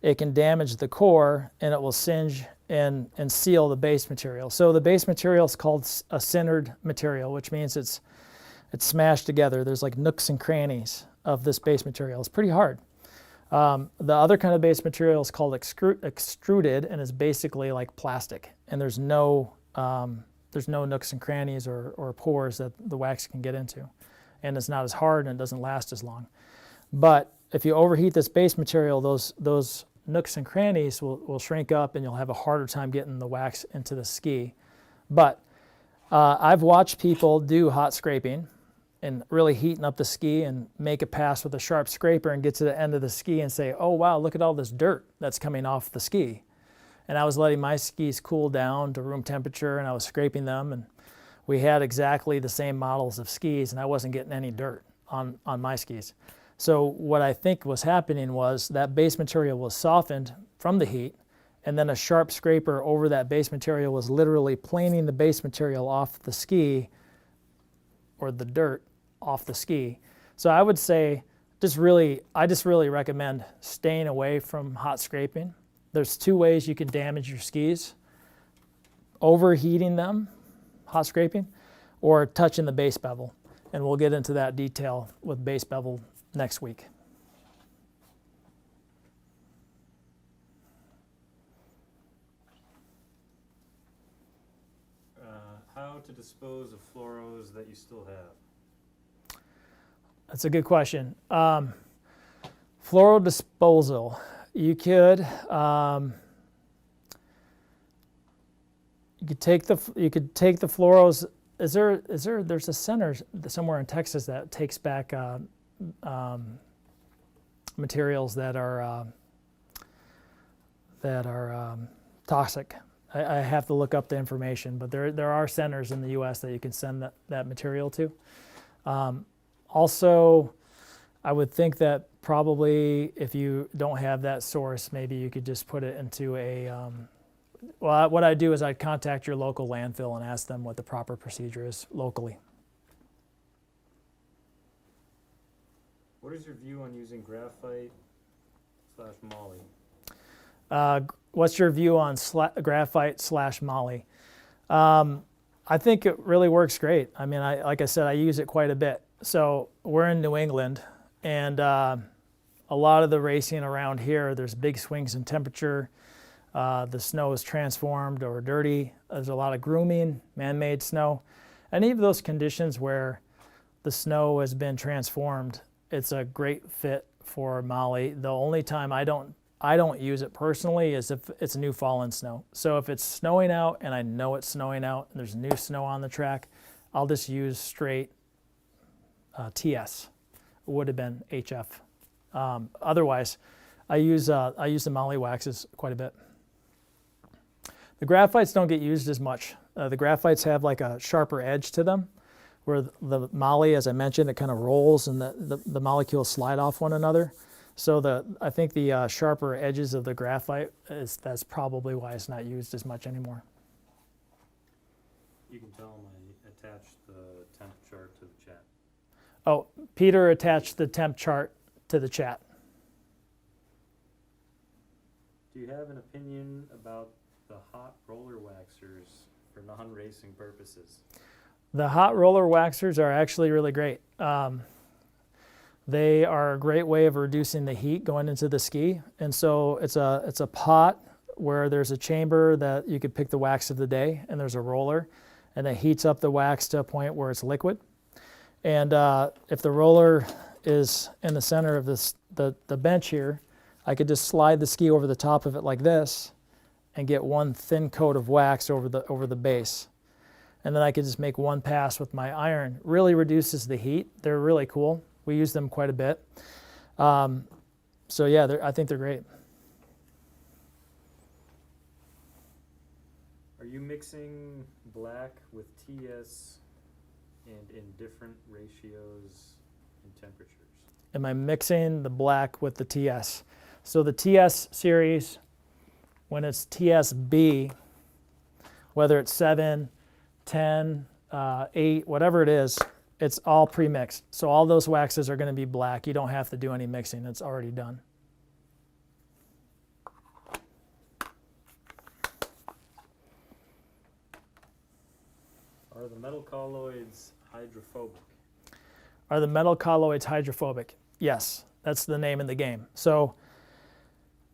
it can damage the core and it will singe and seal the base material. So the base material is called a cindered material, which means it's smashed together. There's like nooks and crannies of this base material. It's pretty hard. The other kind of base material is called extruded, and is basically like plastic, and there's no nooks and crannies or pores that the wax can get into, and it's not as hard and it doesn't last as long. But if you overheat this base material, those nooks and crannies will shrink up, and you'll have a harder time getting the wax into the ski. But I've watched people do hot scraping and really heating up the ski and make a pass with a sharp scraper and get to the end of the ski and say, oh wow, look at all this dirt that's coming off the ski. And I was letting my skis cool down to room temperature, and I was scraping them, and we had exactly the same models of skis, and I wasn't getting any dirt on my skis. So what I think was happening was that base material was softened from the heat, and then a sharp scraper over that base material was literally planing the base material off the ski, or the dirt off the ski. So I would say I just really recommend staying away from hot scraping. There's two ways you can damage your skis: overheating them, hot scraping, or touching the base bevel. And we'll get into that detail with base bevel next week. How to dispose of fluoros that you still have? That's a good question. Fluoro disposal. You could take the fluoros. There's a center somewhere in Texas that takes back materials that are toxic. I have to look up the information, but there are centers in the U.S. that you can send that material to. Also, I would think that probably if you don't have that source, maybe you could just put it into a, well, what I'd do is I'd contact your local landfill and ask them what the proper procedure is locally. What is your view on using graphite/moly? What's your view on graphite/moly? I think it really works great. I mean, like I said, I use it quite a bit. So we're in New England, and a lot of the racing around here, there's big swings in temperature. The snow is transformed or dirty. There's a lot of grooming, man-made snow. Any of those conditions where the snow has been transformed, it's a great fit for moly. The only time I don't use it personally is if it's new fallen snow. So if it's snowing out and I know it's snowing out and there's new snow on the track, I'll just use straight TS. It would have been HF. Otherwise, I use the moly waxes quite a bit. The graphites don't get used as much. The graphites have like a sharper edge to them, where the moly, as I mentioned, it kind of rolls and the molecules slide off one another. So I think the sharper edges of the graphite, that's probably why it's not used as much anymore. You can tell them I attached the temp chart to the chat. Oh, Peter attached the temp chart to the chat. Do you have an opinion about the hot roller waxers for non-racing purposes? The hot roller waxers are actually really great. They are a great way of reducing the heat going into the ski. And so it's a pot where there's a chamber that you could pick the wax of the day, and there's a roller, and it heats up the wax to a point where it's liquid. And if the roller is in the center of the bench here, I could just slide the ski over the top of it like this and get one thin coat of wax over the base. And then I could just make one pass with my iron. Really reduces the heat. They're really cool. We use them quite a bit. So yeah, I think they're great. Are you mixing black with TS and in different ratios and temperatures? Am I mixing the black with the TS? So the TS series, when it's TSB, whether it's 7, 10, 8, whatever it is, it's all pre-mixed. So all those waxes are going to be black. You don't have to do any mixing. It's already done. Are the metal colloids hydrophobic? Are the metal colloids hydrophobic? Yes, that's the name of the game. So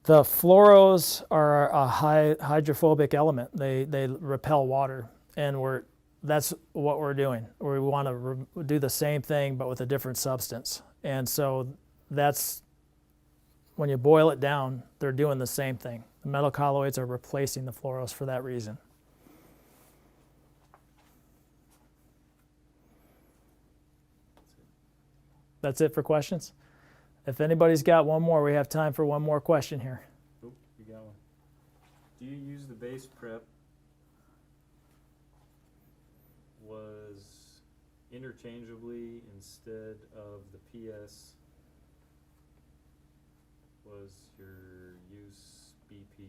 the fluoros are a hydrophobic element. They repel water, and that's what we're doing. We want to do the same thing but with a different substance. And so that's, when you boil it down, they're doing the same thing. The metal colloids are replacing the fluoros for that reason. That's it for questions? If anybody's got one more, we have time for one more question here. Oh, you got one. Do you use the base prep was interchangeably instead of the PS? Was your use BP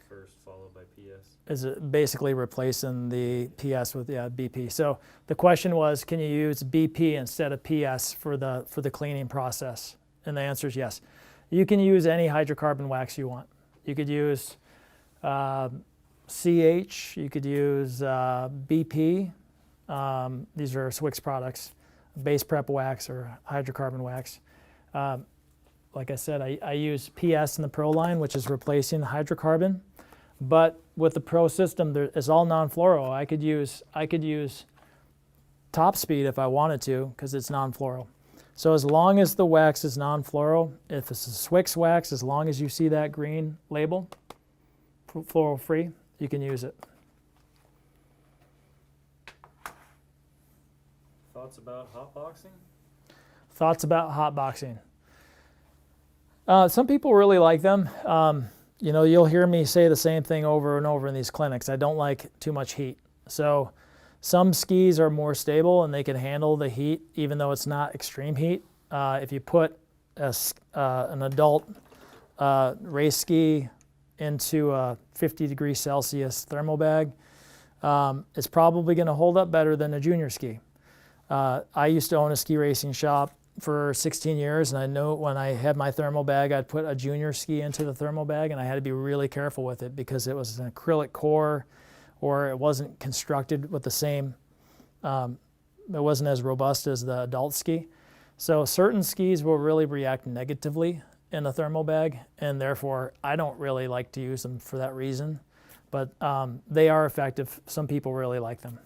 first followed by PS? Is it basically replacing the PS with BP? So the question was, can you use BP instead of PS for the cleaning process? And the answer is yes. You can use any hydrocarbon wax you want. You could use CH. You could use BP. These are Swix products, base prep wax or hydrocarbon wax. Like I said, I use PS in the Pro line, which is replacing hydrocarbon. But with the Pro system, it's all non-fluoro. I could use top speed if I wanted to, because it's non-fluoro. So as long as the wax is non-fluoro, if it's a Swix wax, as long as you see that green label, fluoro-free, you can use it. Thoughts about hotboxing? Thoughts about hotboxing. Some people really like them. You'll hear me say the same thing over and over in these clinics. I don't like too much heat. So some skis are more stable and they can handle the heat even though it's not extreme heat. if you put an adult race ski into a 50 degrees Celsius thermal bag, it's probably going to hold up better than a junior ski. I used to own a ski racing shop for 16 years, and I know when I had my thermal bag, I'd put a junior ski into the thermal bag, and I had to be really careful with it because it was an acrylic core, or it wasn't constructed with the same, it wasn't as robust as the adult ski. So certain skis will really react negatively in a thermal bag, and therefore I don't really like to use them for that reason. But they are effective. Some people really like them.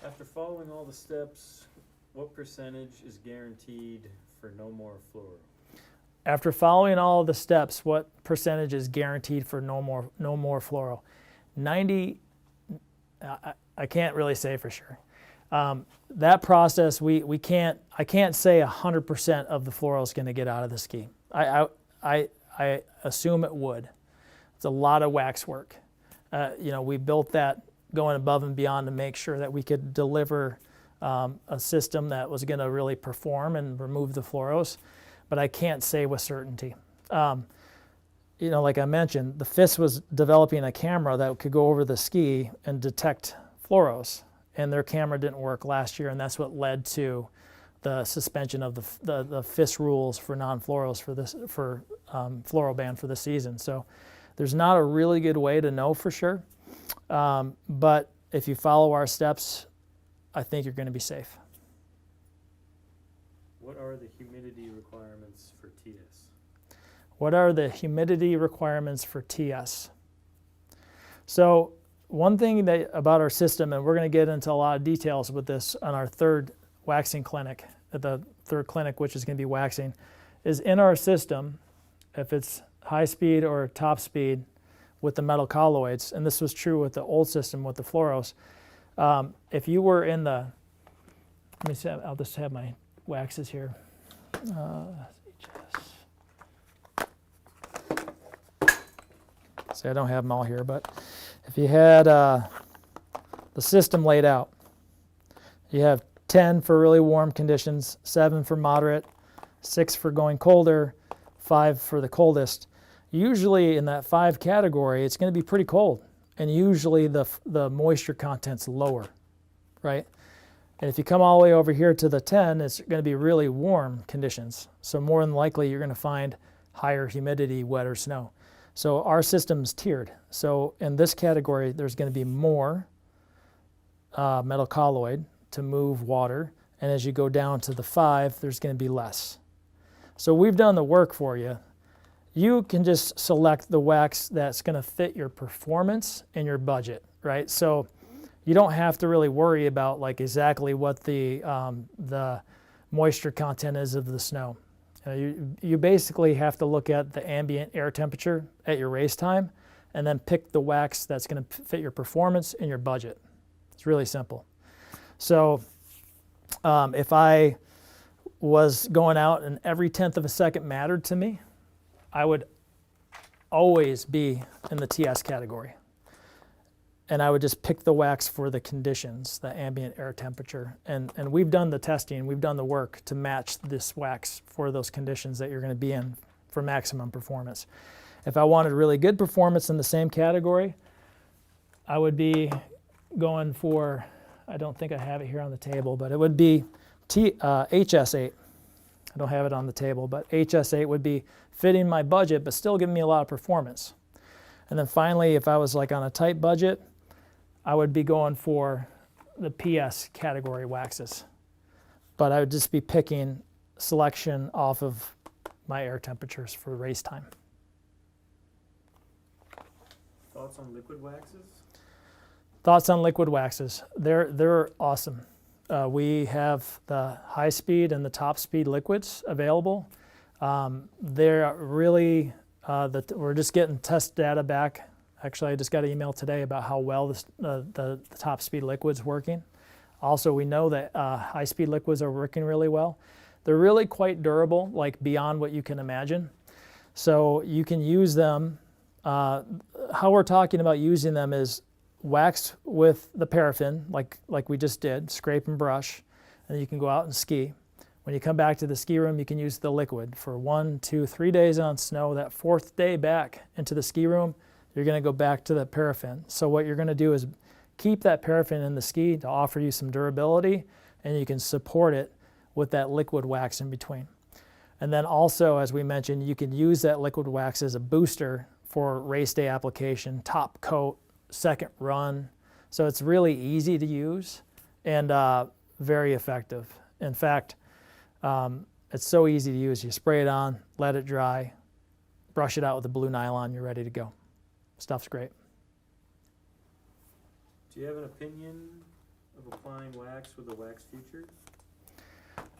After following all the steps, what percentage is guaranteed for no more fluoro? After following all of the steps, what percentage is guaranteed for no more fluoro? 90, I can't really say for sure. That process, I can't say 100% of the fluoro is going to get out of the ski. I assume it would. It's a lot of wax work. We built that going above and beyond to make sure that we could deliver a system that was going to really perform and remove the fluoros, but I can't say with certainty. Like I mentioned, the FIS was developing a camera that could go over the ski and detect fluoros, and their camera didn't work last year, and that's what led to the suspension of the FIS rules for non-fluoros for fluoro ban for the season. So there's not a really good way to know for sure. But if you follow our steps, I think you're going to be safe. What are the humidity requirements for TS? What are the humidity requirements for TS? So one thing about our system, and we're going to get into a lot of details with this on our third waxing clinic, at the third clinic, which is going to be waxing, is in our system, if it's high speed or top speed, with the metal colloids, and this was true with the old system with the fluoros. If you were in the, let me see, I'll just have my waxes here. See, I don't have them all here, but if you had the system laid out, you have 10 for really warm conditions, 7 for moderate, 6 for going colder, 5 for the coldest. Usually in that 5 category, it's going to be pretty cold, and usually the moisture content's lower, right? And if you come all the way over here to the 10, it's going to be really warm conditions. So more than likely, you're going to find higher humidity, wetter snow. So our system's tiered. So in this category, there's going to be more metal colloid to move water, and as you go down to the 5, there's going to be less. So we've done the work for you. You can just select the wax that's going to fit your performance and your budget, right? So you don't have to really worry about like exactly what the moisture content is of the snow. You basically have to look at the ambient air temperature at your race time and then pick the wax that's going to fit your performance and your budget. It's really simple. So if I was going out and every 1/10 of a second mattered to me, I would always be in the TS category. And I would just pick the wax for the conditions, the ambient air temperature. And we've done the testing, we've done the work to match this wax for those conditions that you're going to be in for maximum performance. If I wanted really good performance in the same category, I would be going for, I don't think I have it here on the table, but it would be HS8. I don't have it on the table, but HS8 would be fitting my budget, but still giving me a lot of performance. And then finally, if I was like on a tight budget, I would be going for the PS category waxes. But I would just be picking selection off of my air temperatures for race time. Thoughts on liquid waxes? Thoughts on liquid waxes. They're awesome. We have the high speed and the top speed liquids available. They're really, we're just getting test data back. Actually, I just got an email today about how well the top speed liquid's working. Also, we know that high speed liquids are working really well. They're really quite durable, like beyond what you can imagine. So you can use them. How we're talking about using them is wax with the paraffin, like we just did, scrape and brush, and then you can go out and ski. When you come back to the ski room, you can use the liquid for 1, 2, 3 days on snow. That 4th day back into the ski room, you're going to go back to the paraffin. So what you're going to do is keep that paraffin in the ski to offer you some durability, and you can support it with that liquid wax in between. And then also, as we mentioned, you can use that liquid wax as a booster for race day application, top coat, second run. So it's really easy to use and very effective. In fact, it's so easy to use. You spray it on, let it dry, brush it out with a blue nylon, you're ready to go. Stuff's great. Do you have an opinion of applying wax with a wax future?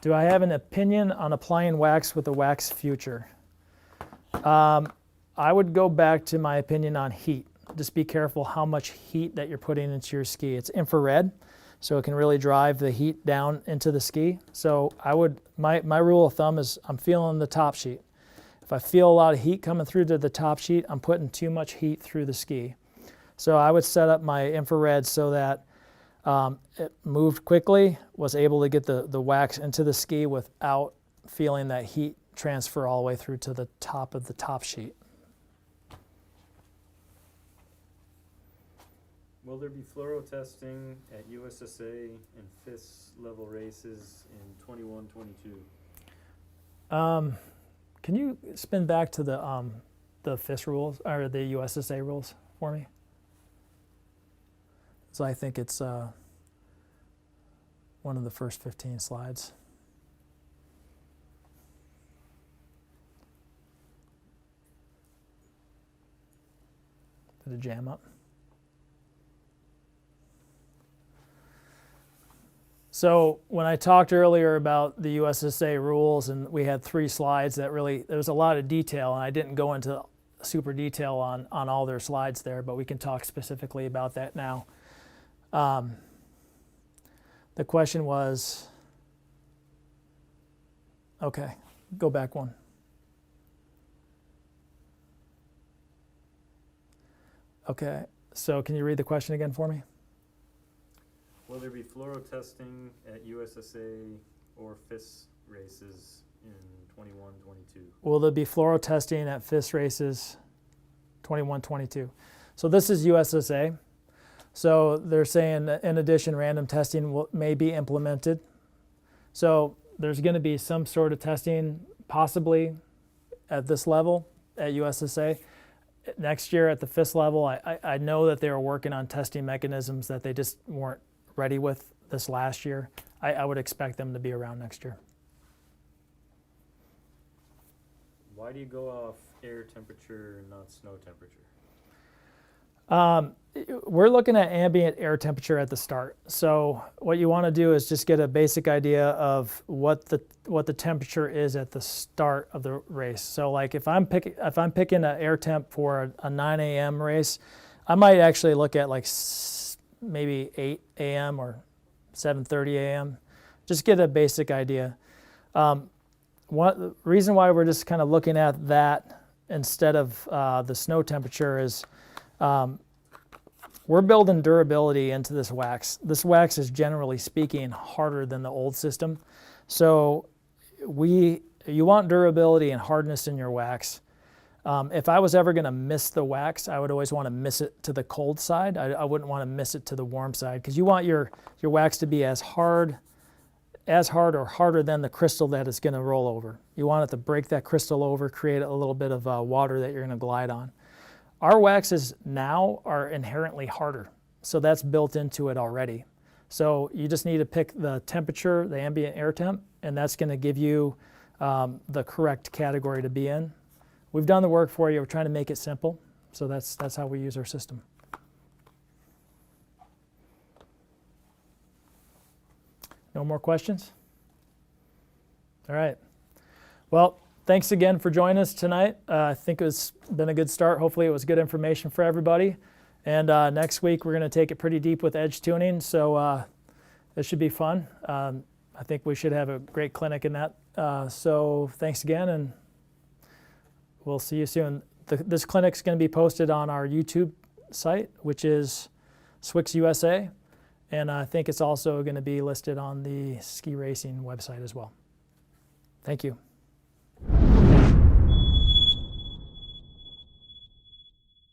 Do I have an opinion on applying wax with a wax future? I would go back to my opinion on heat. Just be careful how much heat that you're putting into your ski. It's infrared, so it can really drive the heat down into the ski. So my rule of thumb is I'm feeling the top sheet. If I feel a lot of heat coming through to the top sheet, I'm putting too much heat through the ski. So I would set up my infrared so that it moved quickly, was able to get the wax into the ski without feeling that heat transfer all the way through to the top of the top sheet. Will there be fluoro testing at USSA and FIS level races in 21-22? Can you spin back to the FIS rules or the USSA rules for me? So I think it's one of the first 15 slides. Did it jam up? So when I talked earlier about the USSA rules, and we had 3 slides that really, there was a lot of detail, and I didn't go into super detail on all their slides there, but we can talk specifically about that now. The question was, okay, go back one. Okay, so can you read the question again for me? Will there be fluoro testing at USSA or FIS races in 21-22? Will there be fluoro testing at FIS races 21-22? So this is USSA. So they're saying that in addition, random testing may be implemented. So there's going to be some sort of testing possibly at this level at USSA. Next year at the FIS level, I know that they were working on testing mechanisms that they just weren't ready with this last year. I would expect them to be around next year. Why do you go off air temperature and not snow temperature? We're looking at ambient air temperature at the start. So what you want to do is just get a basic idea of what the temperature is at the start of the race. So like if I'm picking an air temp for a 9 a.m. race, I might actually look at like maybe 8 a.m. or 7:30 a.m. Just get a basic idea. The reason why we're just kind of looking at that instead of the snow temperature is we're building durability into this wax. This wax is generally speaking harder than the old system. So you want durability and hardness in your wax. If I was ever going to miss the wax, I would always want to miss it to the cold side. I wouldn't want to miss it to the warm side because you want your wax to be as hard or harder than the crystal that it's going to roll over. You want it to break that crystal over, create a little bit of water that you're going to glide on. Our waxes now are inherently harder, so that's built into it already. So you just need to pick the temperature, the ambient air temp, and that's going to give you the correct category to be in. We've done the work for you. We're trying to make it simple, so that's how we use our system. No more questions? All right. Well, thanks again for joining us tonight. I think it's been a good start. Hopefully it was good information for everybody. And next week we're going to take it pretty deep with edge tuning, so it should be fun. I think we should have a great clinic in that. So thanks again, and we'll see you soon. This clinic's going to be posted on our YouTube site, which is Swix USA, and I think it's also going to be listed on the ski racing website as well. Thank you.